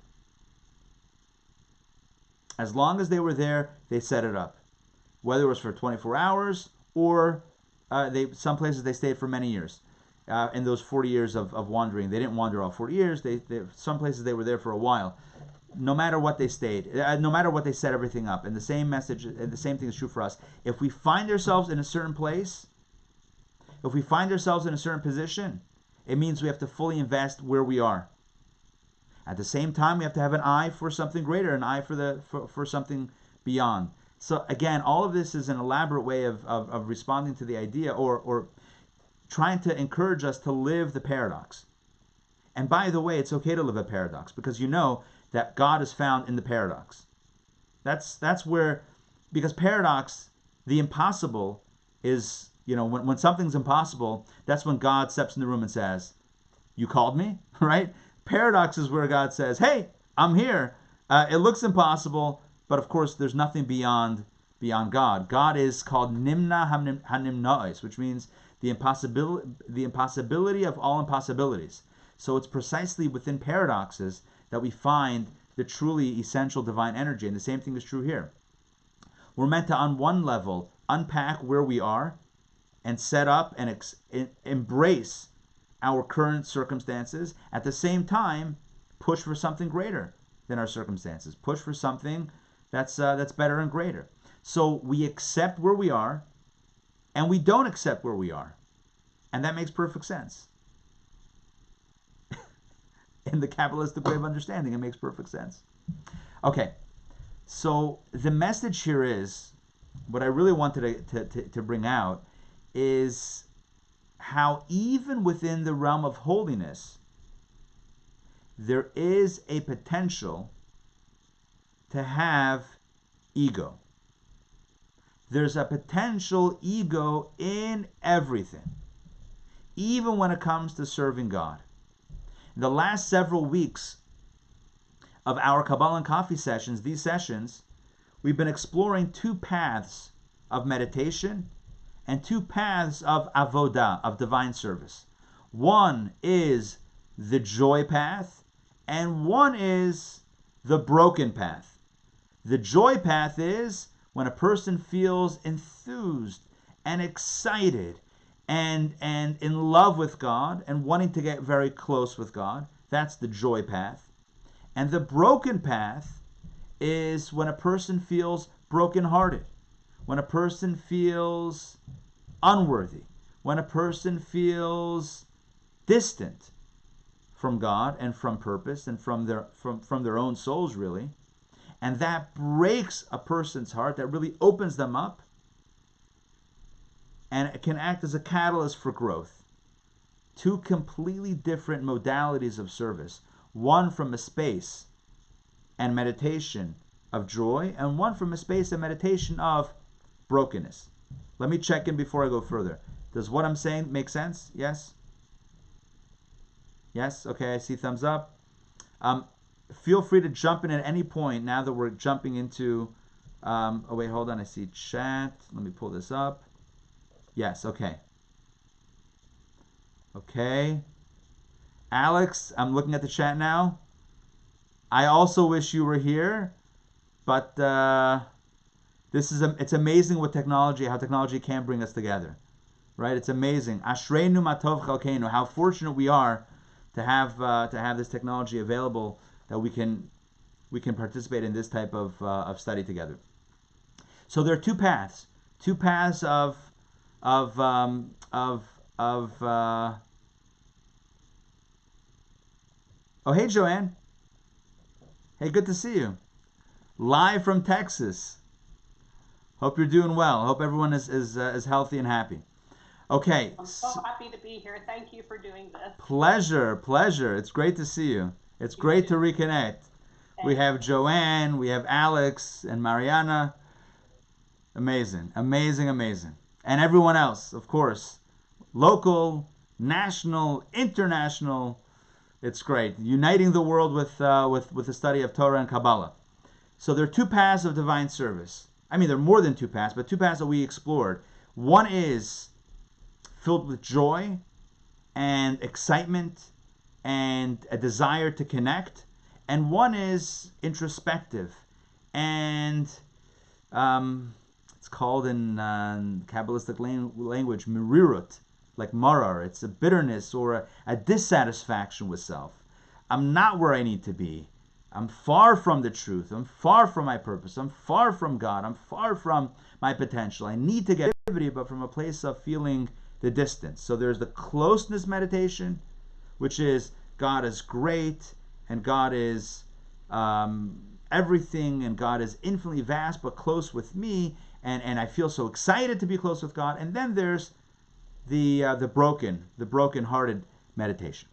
As long as they were there, they set it up. Whether it was for 24 hours or some places they stayed for many years. In those 40 years of wandering, they didn't wander all 40 years. Some places they were there for a while. No matter what they stayed, no matter what they set everything up. And the same message, the same thing is true for us. If we find ourselves in a certain place, if we find ourselves in a certain position, it means we have to fully invest where we are. At the same time, we have to have an eye for something greater, an eye for something beyond. So again, all of this is an elaborate way of responding to the idea or trying to encourage us to live the paradox. And by the way, it's okay to live a paradox because that God is found in the paradox. That's where, because paradox, the impossible is, when something's impossible, that's when God steps in the room and says, "You called me," right? Paradox is where God says, "Hey, I'm here. It looks impossible, but of course there's nothing beyond God." God is called Nimna Hanimna'is, which means the impossibility of all impossibilities. So it's precisely within paradoxes that we find the truly essential divine energy. And the same thing is true here. We're meant to, on one level, unpack where we are and set up and embrace our current circumstances. At the same time, push for something greater than our circumstances. Push for something that's better and greater. So we accept where we are and we don't accept where we are. And that makes perfect sense. In the Kabbalistic way of understanding, it makes perfect sense. Okay, so the message here is, what I really wanted to bring out is how even within the realm of holiness, there is a potential to have ego. There's a potential ego in everything, even when it comes to serving God. In the last several weeks of our Kabbalah and Coffee sessions, these sessions, we've been exploring two paths of meditation and two paths of avodah, of divine service. One is the joy path, and one is the broken path. The joy path is when a person feels enthused and excited and in love with God and wanting to get very close with God. That's the joy path. And the broken path is when a person feels brokenhearted, when a person feels unworthy, when a person feels distant from God and from purpose and from their own souls, really. And that breaks a person's heart, that really opens them up, and it can act as a catalyst for growth. Two completely different modalities of service. One from a space and meditation of joy, and one from a space and meditation of brokenness. Let me check in before I go further. Does what I'm saying make sense? Yes? Yes? Okay, I see thumbs up. Feel free to jump in at any point now that we're jumping into... oh wait, hold on, I see chat. Let me pull this up. Yes, okay. Okay. Alex, I'm looking at the chat now. I also wish you were here, but it's amazing what how technology can bring us together, right? It's amazing. Ashreinu matov chalkeinu. How fortunate we are to have this technology available, that we can participate in this type of study together. So there are two paths of oh, hey Joanne. Hey, good to see you. Live from Texas. Hope you're doing well. Hope everyone is healthy and happy. Okay. I'm so happy to be here. Thank you for doing this. Pleasure. It's great to see you. It's great to reconnect. We have Joanne, we have Alex and Mariana. Amazing. And everyone else, of course. Local, national, international. It's great. Uniting the world with the study of Torah and Kabbalah. So there are two paths of divine service. I mean, there are more than two paths, but two paths that we explored. One is filled with joy and excitement and a desire to connect. And one is introspective. And it's called in Kabbalistic language, merirut, like marar. It's a bitterness or a dissatisfaction with self. I'm not where I need to be. I'm far from the truth. I'm far from my purpose. I'm far from God. I'm far from my potential. I need to get activity, but from a place of feeling the distance. So there's the closeness meditation, which is God is great and God is everything, and God is infinitely vast but close with me, and I feel so excited to be close with God. And then there's the broken-hearted meditation.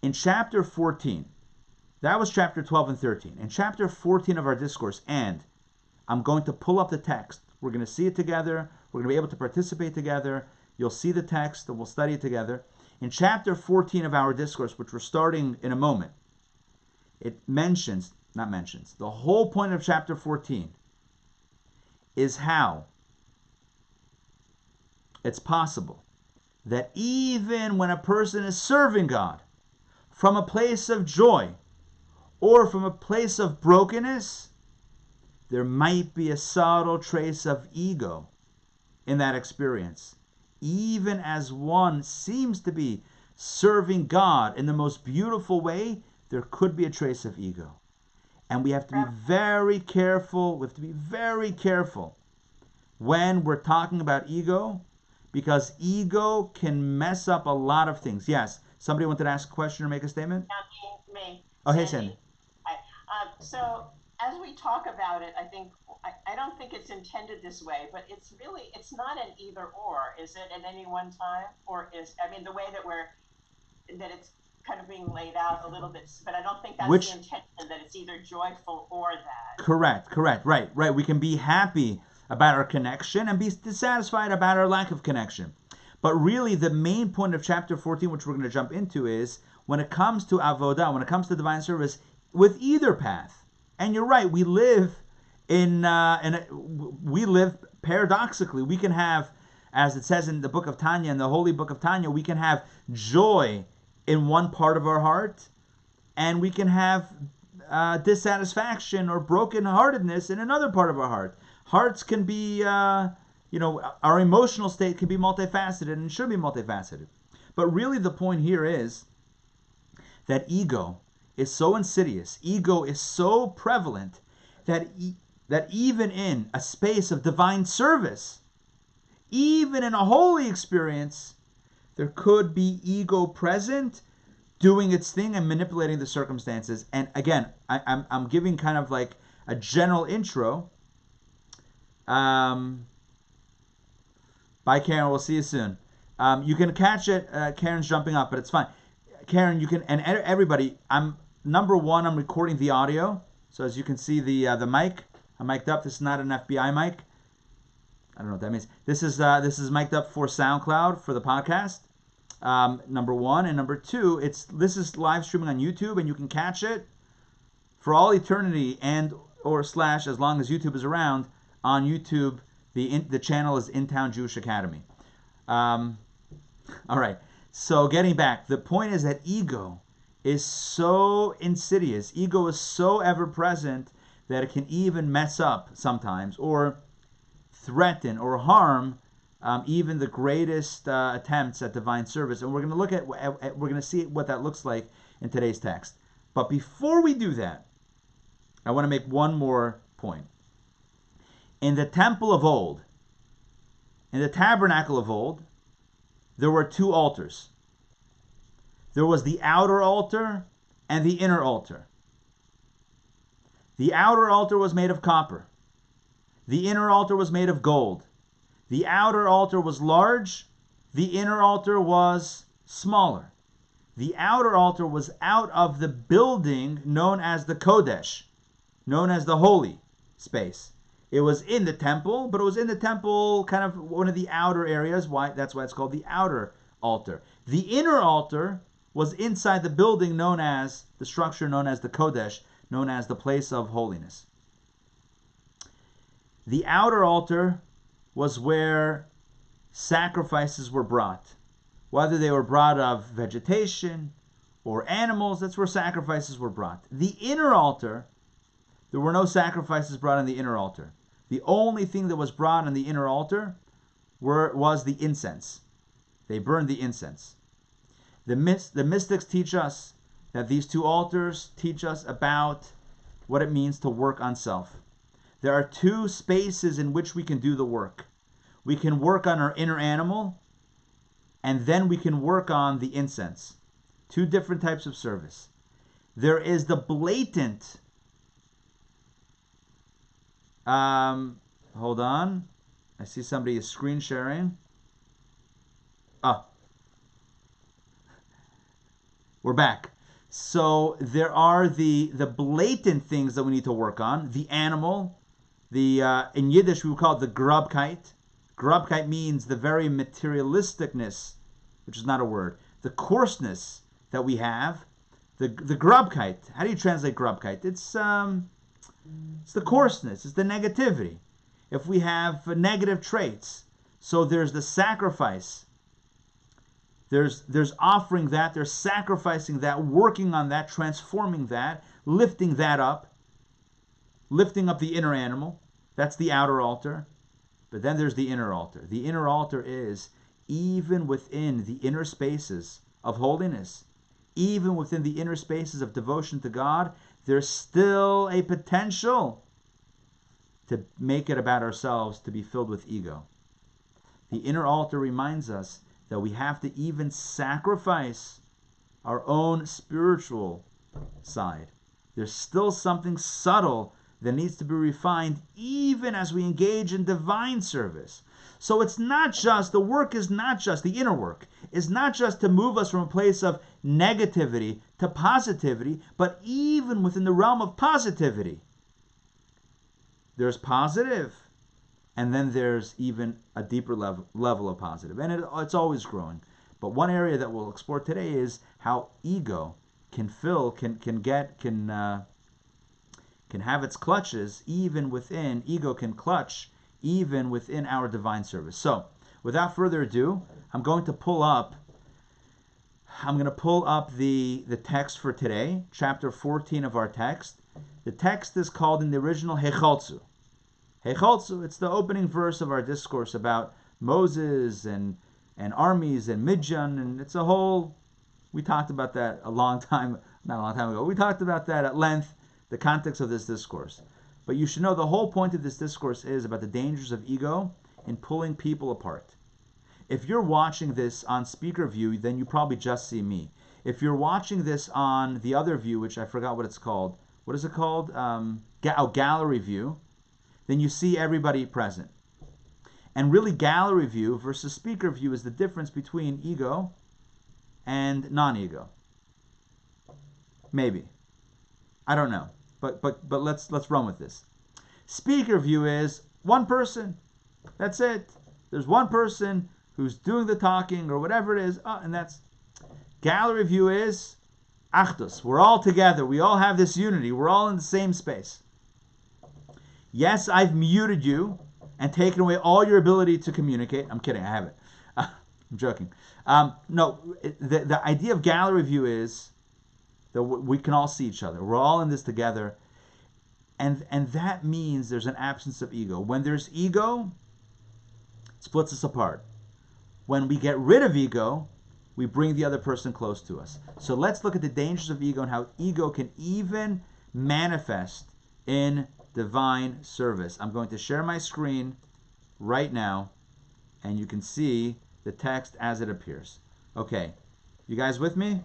In chapter 14, that was chapter 12 and 13. In chapter 14 of our discourse, and I'm going to pull up the text. We're going to see it together. We're going to be able to participate together. You'll see the text and we'll study it together. In chapter 14 of our discourse, which we're starting in a moment, it the whole point of chapter 14 is how it's possible that even when a person is serving God from a place of joy or from a place of brokenness, there might be a subtle trace of ego in that experience. Even as one seems to be serving God in the most beautiful way, there could be a trace of ego. And we have to be very careful. We have to be very careful when we're talking about ego, because ego can mess up a lot of things. Yes, somebody wanted to ask a question or make a statement? Me. Oh, hey, Sandy. Hi. So as we talk about it, I don't think it's intended this way, but it's not an either or, is it, at any one time? Or the way that it's kind of being laid out a little bit, but I don't think that's the intention, that it's either joyful or that. Correct. Right. We can be happy about our connection and be dissatisfied about our lack of connection. But really, the main point of chapter 14, which we're going to jump into, is when it comes to avodah, when it comes to divine service, with either path. And you're right, we live paradoxically. We can have, as it says in the book of Tanya, in the holy book of Tanya, we can have joy in one part of our heart, and we can have dissatisfaction or brokenheartedness in another part of our heart. Hearts can be our emotional state can be multifaceted and should be multifaceted. But really the point here is that ego is so insidious, ego is so prevalent that even in a space of divine service, even in a holy experience, there could be ego present, doing its thing and manipulating the circumstances. And again, I'm giving kind of like a general intro. Bye, Karen. We'll see you soon. You can catch it. Karen's jumping up, but it's fine. Karen, you can, and everybody, I'm recording the audio. So as you can see the mic, I'm mic'd up. This is not an FBI mic. I don't know what that means. This is mic'd up for SoundCloud for the podcast. Number one, and number two, this is live streaming on YouTube, and you can catch it for all eternity and or / as long as YouTube is around on YouTube. The channel is Intown Jewish Academy. All right. So getting back, the point is that ego is so insidious. Ego is so ever present that it can even mess up sometimes, or threaten or harm even the greatest attempts at divine service. And we're going to look at we're going to see what that looks like in today's text. But before we do that, I want to make one more point. In the temple of old, in the tabernacle of old, there were two altars. There was the outer altar and the inner altar. The outer altar was made of copper. The inner altar was made of gold. The outer altar was large. The inner altar was smaller. The outer altar was out of the building known as the Kodesh, known as the holy space. It was in the temple, but it was in the temple, kind of one of the outer areas. That's why it's called the outer altar. The inner altar was inside the building the structure known as the Kodesh, known as the place of holiness. The outer altar was where sacrifices were brought. Whether they were brought of vegetation or animals, that's where sacrifices were brought. The inner altar, there were no sacrifices brought on the inner altar. The only thing that was brought on the inner altar was the incense. They burned the incense. The mystics teach us that these two altars teach us about what it means to work on self. There are two spaces in which we can do the work. We can work on our inner animal, and then we can work on the incense. Two different types of service. There is the blatant hold on. I see somebody is screen sharing. We're back. So there are the blatant things that we need to work on. The animal, in Yiddish we would call it the Grub Tight. Grub Tight means the very materialisticness, which is not a word, the coarseness that we have. The Grub Tight. How do you translate Grub Tight? It's the coarseness, it's the negativity. If we have negative traits, so there's the sacrifice. There's offering that, there's sacrificing that, working on that, transforming that, lifting that up, lifting up the inner animal. That's the outer altar. But then there's the inner altar. The inner altar is even within the inner spaces of holiness, even within the inner spaces of devotion to God, there's still a potential to make it about ourselves, to be filled with ego. The inner altar reminds us that we have to even sacrifice our own spiritual side. There's still something subtle that needs to be refined even as we engage in divine service. So it's not just, the work is not just, the inner work is not just to move us from a place of negativity to positivity, but even within the realm of positivity. There's positive, and then there's even a deeper level of positive. And it's always growing. But one area that we'll explore today is how ego can have its clutches even within, ego can clutch even within our divine service. So, without further ado, I'm going to pull up the text for today, chapter 14 of our text. The text is called in the original Hechaltzu. Hecholzu, it's the opening verse of our discourse about Moses and armies and Midian, and it's a whole, we talked about that not a long time ago. We talked about that at length, the context of this discourse. But you should know the whole point of this discourse is about the dangers of ego in pulling people apart. If you're watching this on speaker view, then you probably just see me. If you're watching this on the other view, which I forgot what it's called, what is it called? Gallery view, then you see everybody present. And really, gallery view versus speaker view is the difference between ego and non-ego. Maybe. I don't know. But let's run with this. Speaker view is one person. That's it. There's one person who's doing the talking or whatever it is, and that's. Gallery view is achdus. We're all together. We all have this unity. We're all in the same space. Yes, I've muted you and taken away all your ability to communicate. I'm kidding. I haven't. I'm joking. No, the idea of gallery view is that we can all see each other. We're all in this together. And that means there's an absence of ego. When there's ego, it splits us apart. When we get rid of ego, we bring the other person close to us. So let's look at the dangers of ego and how ego can even manifest in divine service. I'm going to share my screen right now, and you can see the text as it appears. Okay, you guys with me?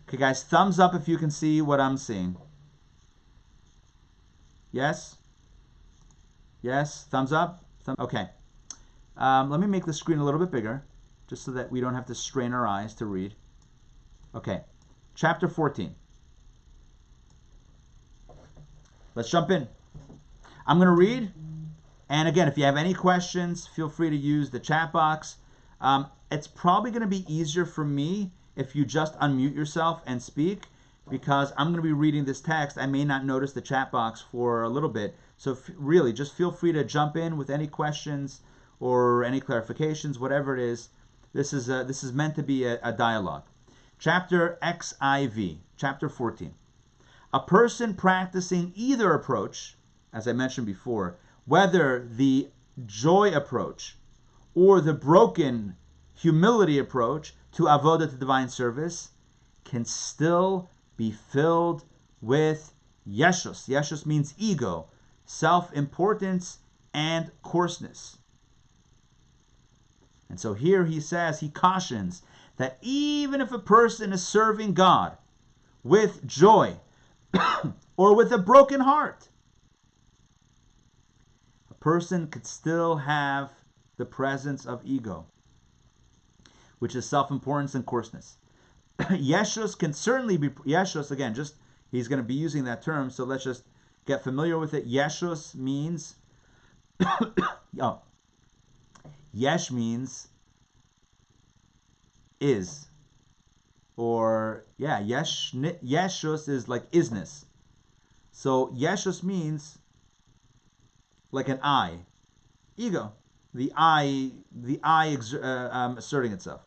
Okay, guys, thumbs up if you can see what I'm seeing. Yes? Yes? Thumbs up? Okay. Let me make the screen a little bit bigger, just so that we don't have to strain our eyes to read. Okay. Chapter 14. Let's jump in. I'm going to read. And again, if you have any questions, feel free to use the chat box. It's probably going to be easier for me if you just unmute yourself and speak, because I'm going to be reading this text. I may not notice the chat box for a little bit. So really, just feel free to jump in with any questions or any clarifications, whatever it is. This is meant to be a dialogue. Chapter XIV, chapter 14. A person practicing either approach, as I mentioned before, whether the joy approach or the broken humility approach to avodah, to divine service, can still be filled with yeshus. Yeshus means ego, self-importance, and coarseness. And so here he says, he cautions that even if a person is serving God with joy or with a broken heart, a person could still have the presence of ego, which is self-importance and coarseness. Yeshus can certainly be, Yeshus, again, just, he's going to be using that term, so let's just get familiar with it. Yeshus means, Yesh means is, or Yeshus is like isness. So Yeshus means like an I, ego, the I asserting itself.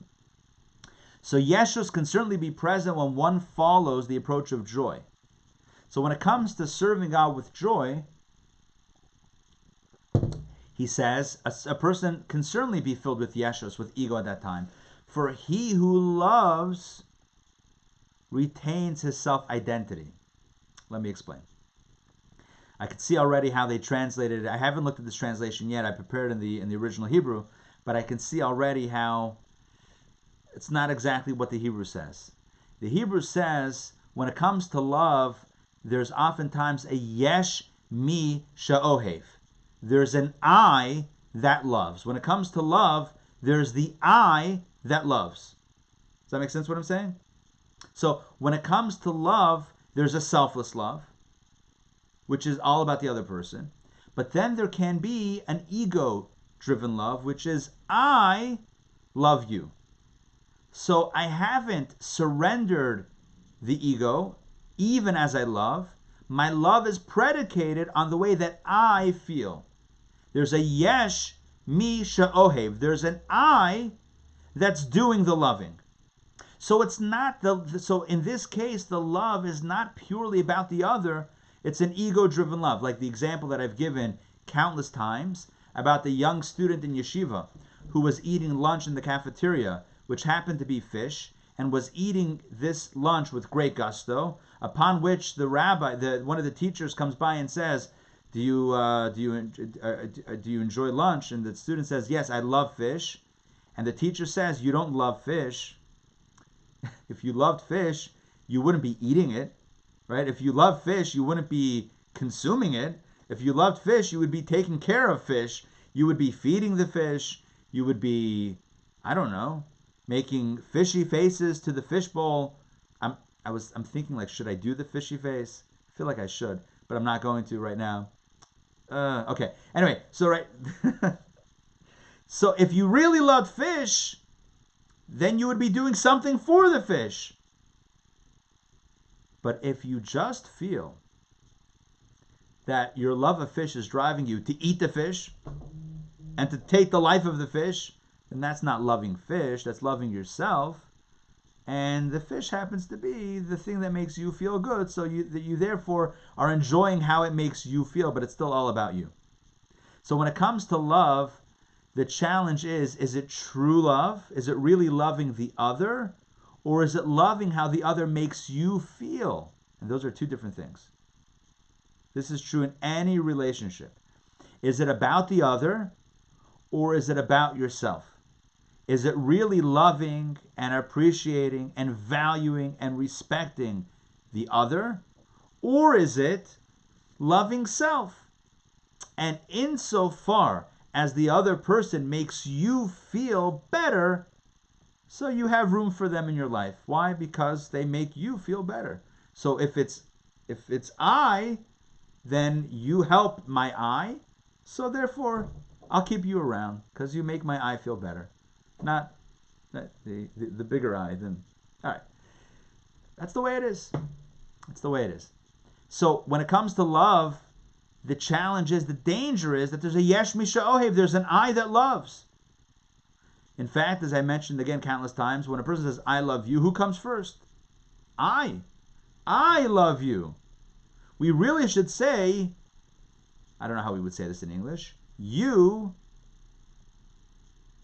So Yeshus can certainly be present when one follows the approach of joy. So when it comes to serving God with joy, he says, a person can certainly be filled with yeshus, with ego at that time. For he who loves retains his self-identity. Let me explain. I can see already how they translated it. I haven't looked at this translation yet. I prepared in the original Hebrew, but I can see already how it's not exactly what the Hebrew says. The Hebrew says, when it comes to love, there's oftentimes a yesh mi sha'ohev. There's an I that loves. When it comes to love, there's the I that loves. Does that make sense what I'm saying? So when it comes to love, there's a selfless love, which is all about the other person. But then there can be an ego-driven love, which is I love you. So I haven't surrendered the ego, even as I love. My love is predicated on the way that I feel. There's a yesh mi sha'ohev. There's an I that's doing the loving. So it's not so in this case, the love is not purely about the other. It's an ego-driven love, like the example that I've given countless times about the young student in yeshiva who was eating lunch in the cafeteria, which happened to be fish, and was eating this lunch with great gusto, upon which the rabbi, one of the teachers, comes by and says, do you enjoy lunch? And the student says, yes, I love fish. And the teacher says, you don't love fish. If you loved fish, you wouldn't be eating it, right? If you love fish, you wouldn't be consuming it. If you loved fish, you would be taking care of fish. You would be feeding the fish. You would be, I don't know, making fishy faces to the fishbowl. I'm thinking, like, should I do the fishy face? I feel like I should, but I'm not going to right now. Okay. Anyway, so so if you really loved fish, then you would be doing something for the fish. But if you just feel that your love of fish is driving you to eat the fish and to take the life of the fish, then that's not loving fish, that's loving yourself. And the fish happens to be the thing that makes you feel good, so you therefore are enjoying how it makes you feel, but it's still all about you. So when it comes to love, the challenge is it true love? Is it really loving the other? Or is it loving how the other makes you feel? And those are two different things. This is true in any relationship. Is it about the other, or is it about yourself? Is it really loving and appreciating and valuing and respecting the other? Or is it loving self? And insofar as the other person makes you feel better, so you have room for them in your life. Why? Because they make you feel better. So if it's I, then you help my I. So therefore, I'll keep you around because you make my I feel better. Not the bigger I than. All right. That's the way it is. That's the way it is. So when it comes to love, the challenge is, the danger is that there's a yesh misha ohev, there's an I that loves. In fact, as I mentioned again countless times, when a person says, I love you, who comes first? I love you. We really should say, I don't know how we would say this in English, you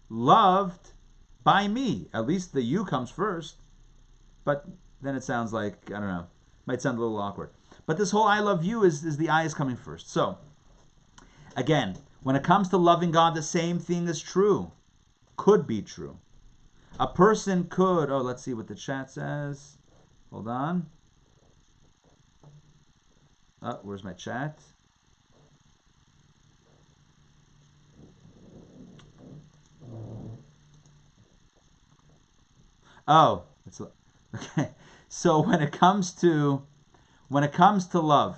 loved by me. At least the you comes first. But then it sounds like, I don't know, might sound a little awkward. But this whole I love you is the I is coming first. So, again, when it comes to loving God, the same thing is true. Could be true. A person could, let's see what the chat says. Hold on. Where's my chat? Okay. So when it comes to love,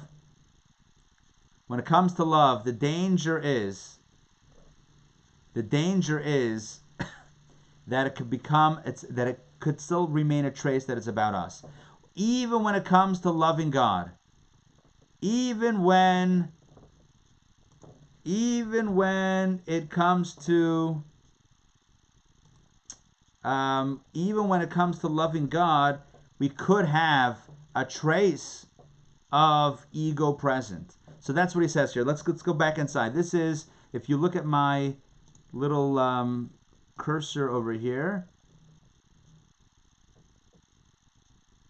the danger is that it could still remain a trace that it's about us. Even when it comes to loving God, even when it comes to loving God, we could have a trace of ego present. So that's what he says here. Let's go back inside. This is, if you look at my little cursor over here,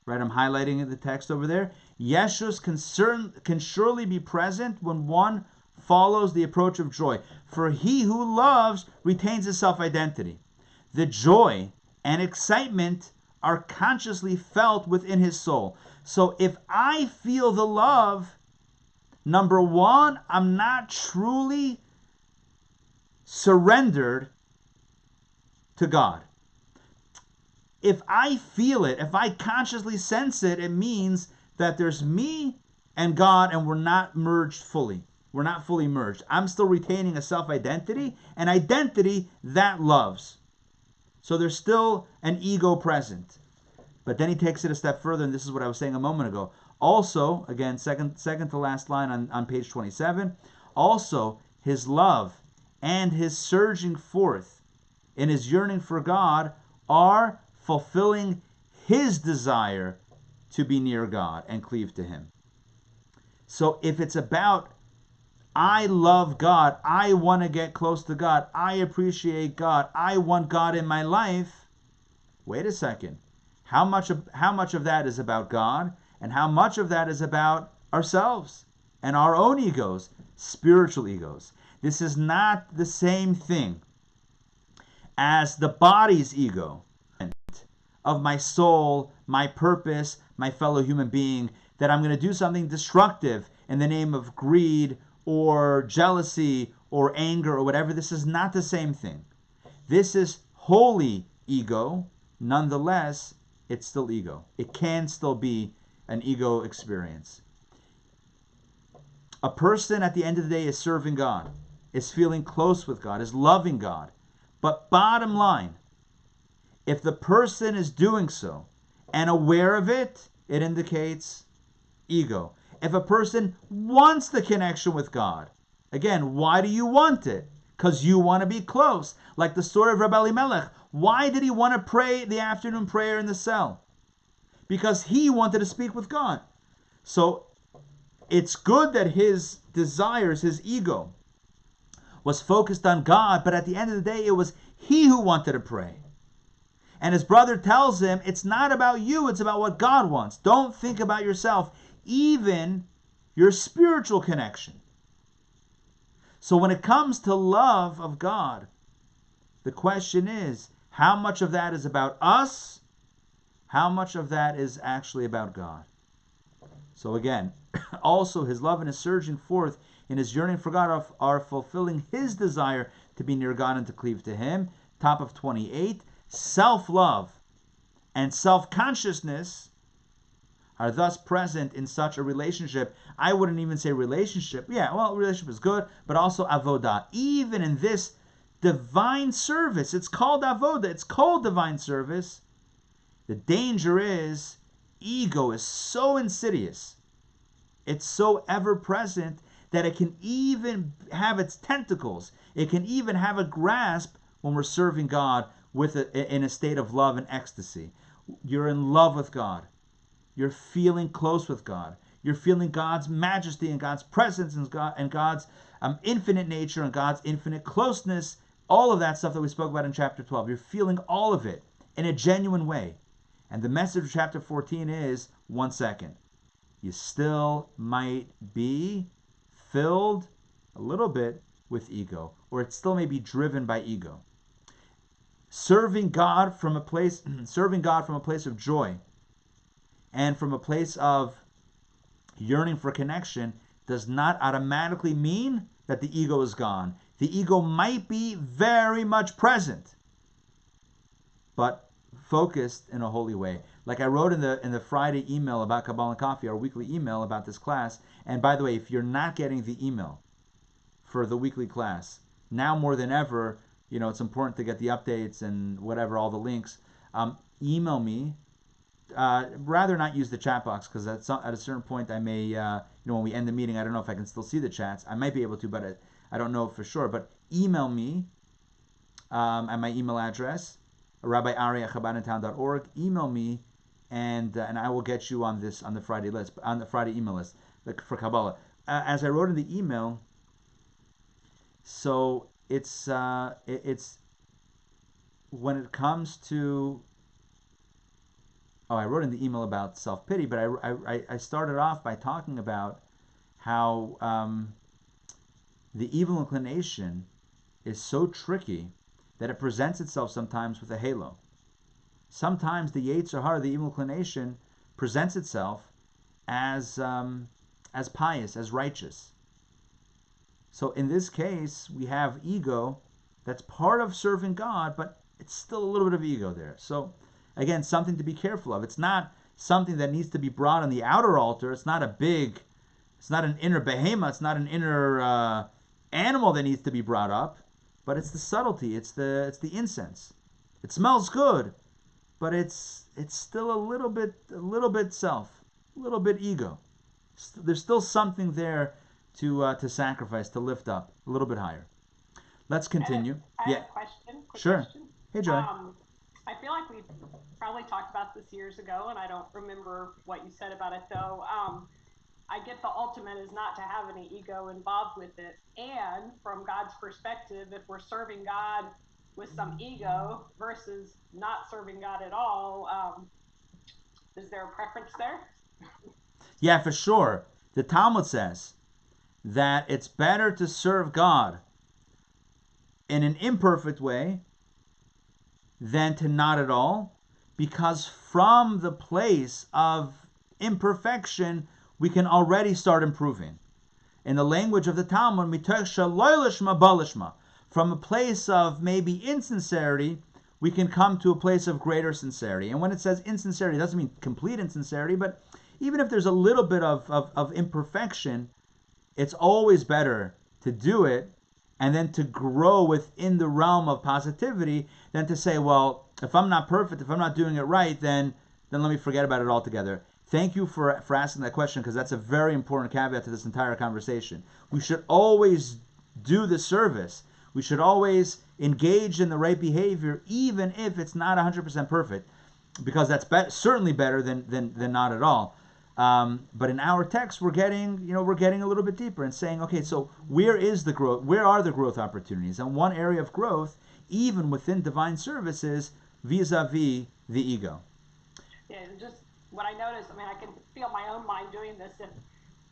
right? I'm highlighting the text over there. Yeshus can surely be present when one follows the approach of joy. For he who loves retains his self-identity. The joy and excitement are consciously felt within his soul. So if I feel the love, number one, I'm not truly surrendered to God. If I feel it, if I consciously sense it, it means that there's me and God, and we're not merged fully. We're not fully merged. I'm still retaining a self-identity, an identity that loves. So there's still an ego present. But then he takes it a step further, and this is what I was saying a moment ago. Also, again, second to last line on page 27, also his love and his surging forth in his yearning for God are fulfilling his desire to be near God and cleave to him. So if it's about, I love God, I want to get close to God, I appreciate God, I want God in my life, wait a second. How much of that is about God, and how much of that is about ourselves and our own egos, spiritual egos? This is not the same thing as the body's ego of my soul, my purpose, my fellow human being, that I'm going to do something destructive in the name of greed or jealousy or anger or whatever. This is not the same thing. This is holy ego. Nonetheless, it's still ego. It can still be an ego experience. A person at the end of the day is serving God, is feeling close with God, is loving God. But bottom line, if the person is doing so and aware of it, it indicates ego. If a person wants the connection with God, again, why do you want it? Because you want to be close. Like the story of Rabbi Elimelech. Why did he want to pray the afternoon prayer in the cell? Because he wanted to speak with God. So it's good that his desires, his ego, was focused on God, but at the end of the day, it was he who wanted to pray. And his brother tells him, it's not about you, it's about what God wants. Don't think about yourself, even your spiritual connection. So when it comes to love of God, the question is, how much of that is about us? How much of that is actually about God? So again, also his love and his surging forth in his yearning for God are fulfilling his desire to be near God and to cleave to him. Top of 28. Self-love and self-consciousness are thus present in such a relationship. I wouldn't even say relationship. Yeah, well, relationship is good, but also avodah. Even in this divine service, it's called avodah, it's called divine service. The danger is ego is so insidious. It's so ever present that it can even have its tentacles. It can even have a grasp when we're serving God in a state of love and ecstasy. You're in love with God. You're feeling close with God. You're feeling God's majesty and God's presence and God's infinite nature and God's infinite closeness. All of that stuff that we spoke about in chapter 12. You're feeling all of it in a genuine way. And the message of chapter 14 is, 1 second, you still might be filled a little bit with ego, or it still may be driven by ego. Serving God from a place of joy and from a place of yearning for connection does not automatically mean that the ego is gone. The ego might be very much present, but focused in a holy way. Like I wrote in the Friday email about Kabbalah and Coffee, our weekly email about this class. And by the way, if you're not getting the email for the weekly class, now more than ever, it's important to get the updates and whatever, all the links. Email me. Rather not use the chat box, because at a certain point I may, when we end the meeting, I don't know if I can still see the chats. I might be able to, but I don't know for sure. But email me at my email address, rabbiari@chabadintown.org. Email me, and I will get you on the Friday list, on the Friday email list for Kabbalah. As I wrote in the email, so it's when it comes to. Oh, I wrote in the email about self-pity, but I started off by talking about how the evil inclination is so tricky that it presents itself sometimes with a halo. Sometimes the Yetzer Hara, the evil inclination, presents itself as pious, as righteous. So in this case, we have ego that's part of serving God, but it's still a little bit of ego there. So again, something to be careful of. It's not something that needs to be brought on the outer altar. It's not an inner behemoth. It's not an inner animal that needs to be brought up. But it's the subtlety. It's the incense. It smells good, but it's still a little bit self, a little bit ego. There's still something there to sacrifice, to lift up a little bit higher. Let's continue. I have a question. Sure. Question. Hey, Joy. I feel like we probably talked about this years ago, and I don't remember what you said about it though. I get the ultimate is not to have any ego involved with it. And from God's perspective, if we're serving God with some ego versus not serving God at all, is there a preference there? Yeah, for sure. The Talmud says that it's better to serve God in an imperfect way than to not at all, because from the place of imperfection, we can already start improving. In the language of the Talmud, from a place of maybe insincerity, we can come to a place of greater sincerity. And when it says insincerity, it doesn't mean complete insincerity, but even if there's a little bit of imperfection, it's always better to do it and then to grow within the realm of positivity than to say, well, if I'm not perfect, if I'm not doing it right, then let me forget about it altogether. Thank you for asking that question, because that's a very important caveat to this entire conversation. We should always do the service. We should always engage in the right behavior, even if it's not 100% perfect, because that's certainly better than not at all. But in our text, we're getting a little bit deeper and saying, okay, so where is the growth? Where are the growth opportunities? And one area of growth, even within divine service, is vis-a-vis the ego. Yeah, just what I noticed, I can feel my own mind doing this, if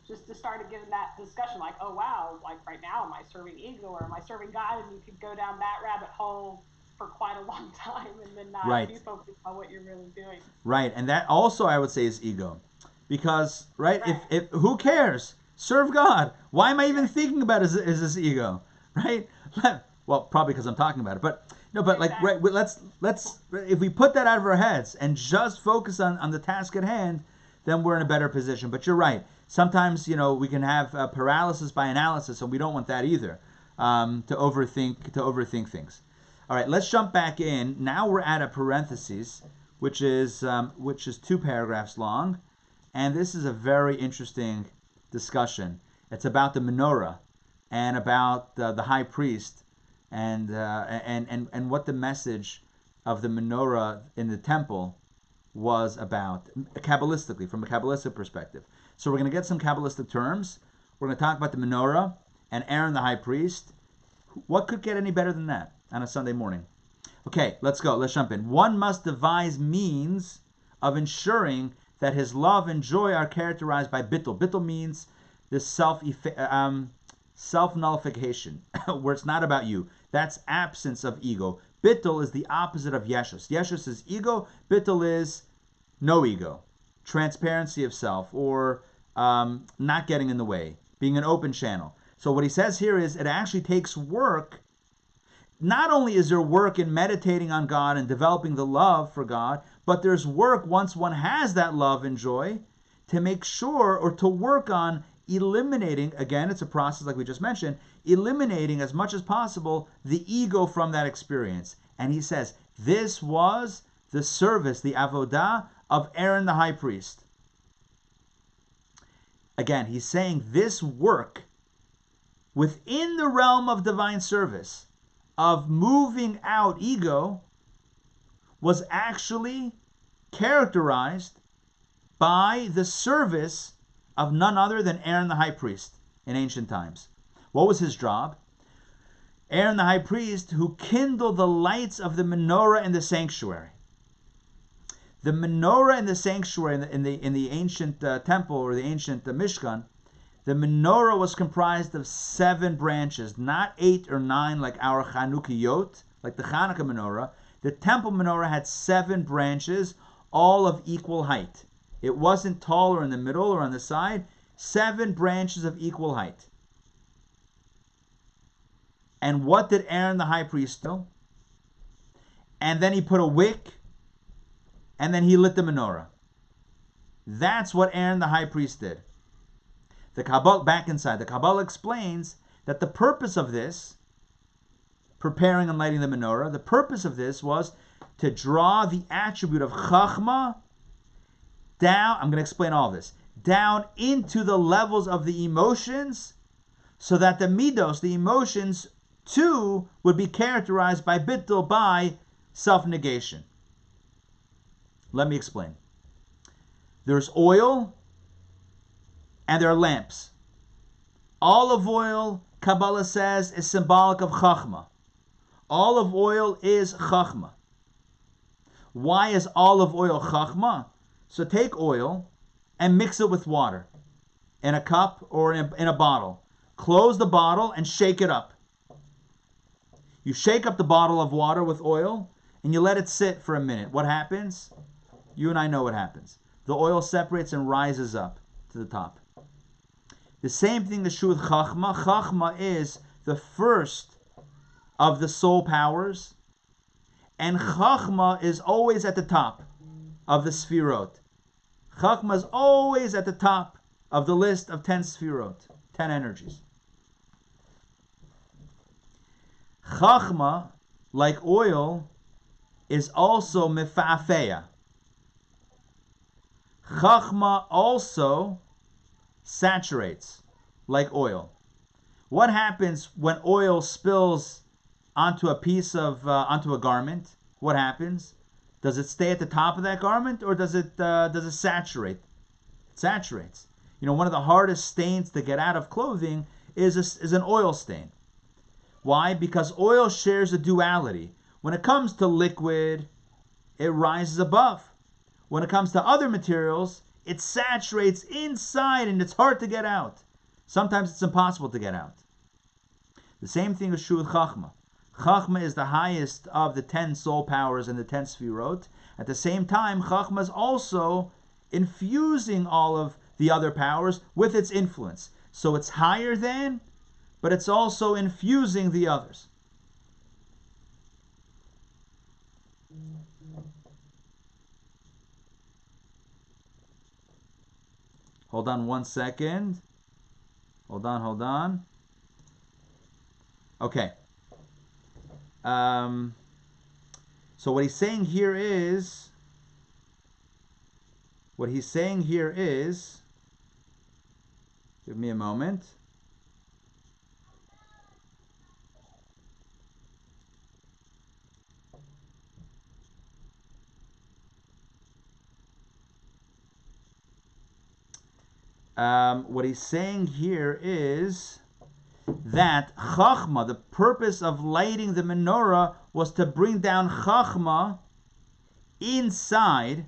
just to start getting that discussion, like, oh wow, like right now, am I serving ego or am I serving God? And you could go down that rabbit hole for quite a long time and then not be focused on what you're really doing. Right, and that also I would say is ego. Because, right. If who cares? Serve God. Why am I even thinking about is this ego? Right? Well, probably because I'm talking about it. But no, but exactly. Right, let's if we put that out of our heads and just focus on the task at hand, then we're in a better position. But you're right. Sometimes, we can have paralysis by analysis, and we don't want that either. To overthink things. All right, let's jump back in. Now we're at a parenthesis, which is 2 paragraphs long. And this is a very interesting discussion. It's about the menorah and about the high priest and what the message of the menorah in the temple was about, Kabbalistically, from a Kabbalistic perspective. So we're going to get some Kabbalistic terms. We're going to talk about the menorah and Aaron the high priest. What could get any better than that on a Sunday morning? Okay, let's go. Let's jump in. One must devise means of ensuring that his love and joy are characterized by bittul. Bittul means this self-nullification, where it's not about you. That's absence of ego. Bittul is the opposite of yeshus. Yeshus is ego. Bittul is no ego. Transparency of self, or not getting in the way, being an open channel. So what he says here is it actually takes work. Not only is there work in meditating on God and developing the love for God, but there's work once one has that love and joy to make sure, or to work on eliminating, again, it's a process like we just mentioned, eliminating as much as possible the ego from that experience. And he says, this was the service, the avodah of Aaron the high priest. Again, he's saying this work within the realm of divine service, of moving out ego, was actually characterized by the service of none other than Aaron the high priest in ancient times. What was his job? Aaron the high priest, who kindled the lights of the menorah in the sanctuary. The menorah in the sanctuary, in the ancient temple, or the ancient Mishkan, the menorah was comprised of 7 branches, not 8 or 9 like our Chanukiot, like the Hanukkah menorah. The temple menorah had 7 branches, all of equal height. It wasn't taller in the middle or on the side. 7 branches of equal height. And what did Aaron the high priest do? And then he put a wick, and then he lit the menorah. That's what Aaron the high priest did. The Kabbalah, back inside, the Kabbalah explains that the purpose of this, preparing and lighting the menorah, the purpose of this was to draw the attribute of Chachma down, I'm going to explain all of this, down into the levels of the emotions, so that the midos, the emotions, too, would be characterized by bittul, by self-negation. Let me explain. There's oil and they're lamps. Olive oil, Kabbalah says, is symbolic of Chachma. Olive oil is Chachma. Why is olive oil Chachma? So take oil and mix it with water in a cup or in a bottle. Close the bottle and shake it up. You shake up the bottle of water with oil and you let it sit for a minute. What happens? You and I know what happens. The oil separates and rises up to the top. The same thing is true with Chachma. Chachma is the first of the soul powers, and Chachma is always at the top of the Sfirot. Chachma is always at the top of the list of 10 Sfirot, 10 energies. Chachma, like oil, is also mefa'afeya. Chachma also saturates like oil. What happens when oil spills onto onto a garment? What happens? Does it stay at the top of that garment, or does it saturate? It saturates. One of the hardest stains to get out of clothing is an oil stain. Why? Because oil shares a duality. When it comes to liquid, it rises above. When it comes to other materials, it saturates inside and it's hard to get out. Sometimes it's impossible to get out. The same thing is true with Chachma. Chachma is the highest of the 10 soul powers and the 10 Sfirot. At the same time, Chachma is also infusing all of the other powers with its influence. So it's higher than, but it's also infusing the others. Hold on one second. Hold on. Okay. So what he's saying here is, give me a moment. What he's saying here is that Chachma, the purpose of lighting the menorah was to bring down Chachma inside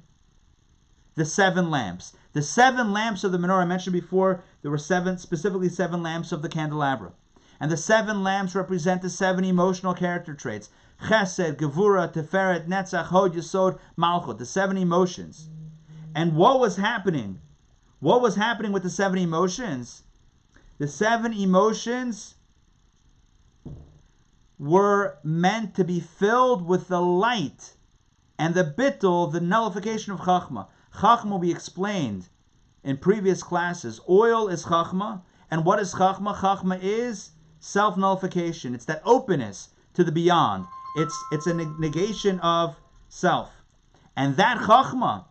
the 7 lamps. The 7 lamps of the menorah, I mentioned before, there were specifically 7 lamps of the candelabra. And the 7 lamps represent the 7 emotional character traits. Chesed, Gevura, Teferet, Netzach, Hod, Yesod, Malchut, the 7 emotions. And what was happening? What was happening with the 7 emotions? The 7 emotions were meant to be filled with the light and the bittul, the nullification of Chachma. Chachma we explained in previous classes. Oil is Chachma, and what is Chachma? Chachma is self-nullification. It's that openness to the beyond. It's a negation of self. And that Chachma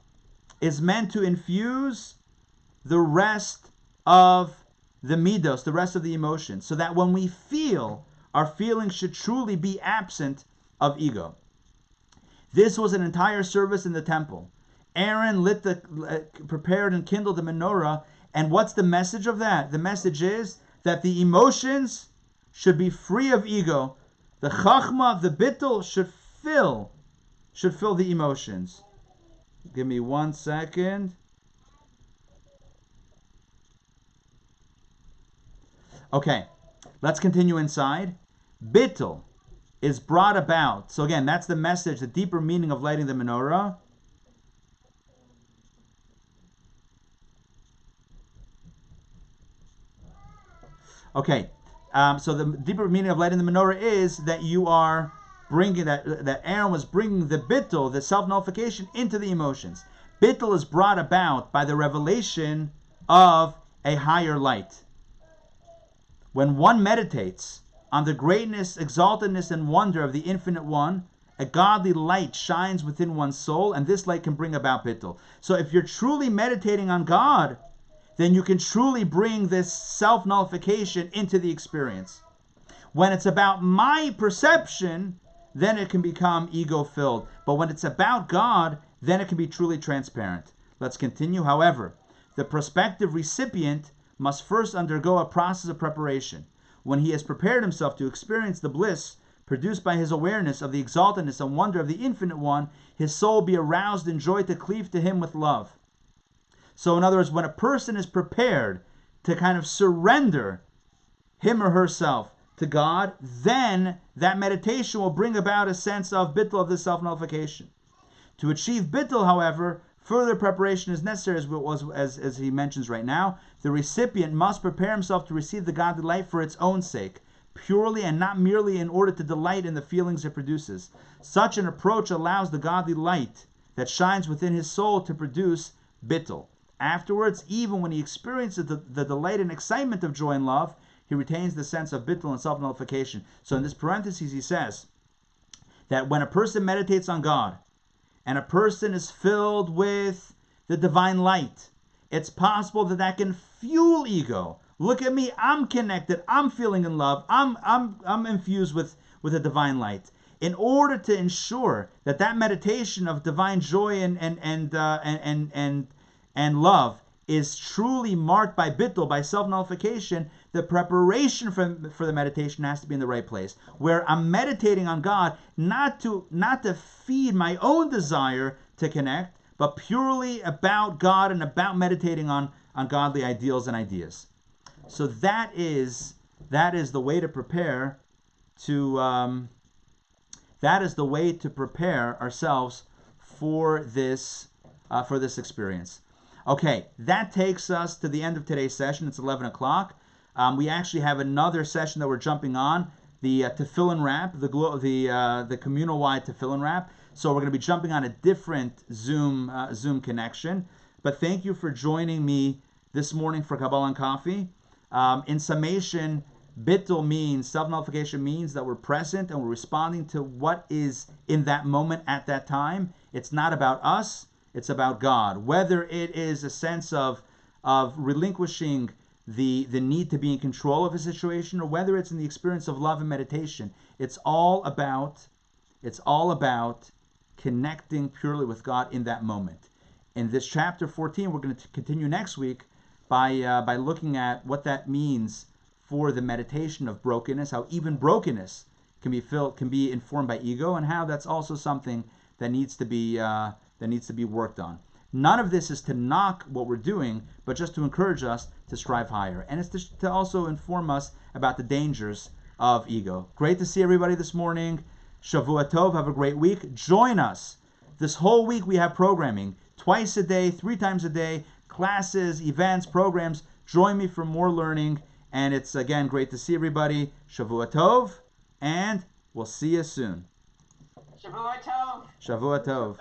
is meant to infuse the rest of the midos, the rest of the emotions, so that when we feel, our feelings should truly be absent of ego. This was an entire service in the temple. Aaron prepared and kindled the menorah, and what's the message of that? The message is that the emotions should be free of ego. The chachma, the bittul, should fill the emotions. Give me 1 second. Okay, let's continue inside. Bittul is brought about. So again, that's the message, the deeper meaning of lighting the menorah. Okay, so the deeper meaning of lighting the menorah is that you are bringing, that Aaron was bringing the bittul, the self-nullification, into the emotions. Bittul is brought about by the revelation of a higher light. When one meditates on the greatness, exaltedness, and wonder of the Infinite One, a godly light shines within one's soul, and this light can bring about bittul. So if you're truly meditating on God, then you can truly bring this self-nullification into the experience. When it's about my perception, then it can become ego-filled. But when it's about God, then it can be truly transparent. Let's continue. However, the prospective recipient must first undergo a process of preparation. When he has prepared himself to experience the bliss produced by his awareness of the exaltedness and wonder of the Infinite One, his soul will be aroused in joy to cleave to him with love. So in other words, when a person is prepared to kind of surrender him or herself to God, then that meditation will bring about a sense of bittul, of this self-nullification. To achieve bittul, however, further preparation is necessary, as he mentions right now. The recipient must prepare himself to receive the godly light for its own sake, purely and not merely in order to delight in the feelings it produces. Such an approach allows the godly light that shines within his soul to produce bittul. Afterwards, even when he experiences the delight and excitement of joy and love, he retains the sense of bittul and self-nullification. So in this parenthesis, he says that when a person meditates on God, and a person is filled with the divine light, it's possible that can fuel ego. Look at me, I'm connected, I'm feeling in love, I'm infused with a divine light. In order to ensure that meditation of divine joy and love is truly marked by bittul, by self-nullification, the preparation for the meditation has to be in the right place, where I'm meditating on God, not to feed my own desire to connect, but purely about God and about meditating on godly ideals and ideas. So that is the way to prepare ourselves for this experience. Okay, that takes us to the end of today's session. It's 11 o'clock. We actually have another session that we're jumping on, the tefillin wrap, the communal-wide tefillin wrap. So we're going to be jumping on a different Zoom connection. But thank you for joining me this morning for Kabbalah and Coffee. In summation, bittul means, self-nullification means that we're present and we're responding to what is in that moment at that time. It's not about us, it's about God. Whether it is a sense of relinquishing the need to be in control of a situation, or whether it's in the experience of love and meditation, it's all about connecting purely with God in that moment. In this chapter 14, we're going to continue next week by looking at what that means for the meditation of brokenness, how even brokenness can be informed by ego, and how that's also something that needs to be worked on. None of this is to knock what we're doing, but just to encourage us to strive higher. And it's to also inform us about the dangers of ego. Great to see everybody this morning. Shavua Tov. Have a great week. Join us. This whole week we have programming. Twice a day, 3 times a day, classes, events, programs. Join me for more learning. And it's, again, great to see everybody. Shavua Tov. And we'll see you soon. Shavua Tov. Shavua Tov.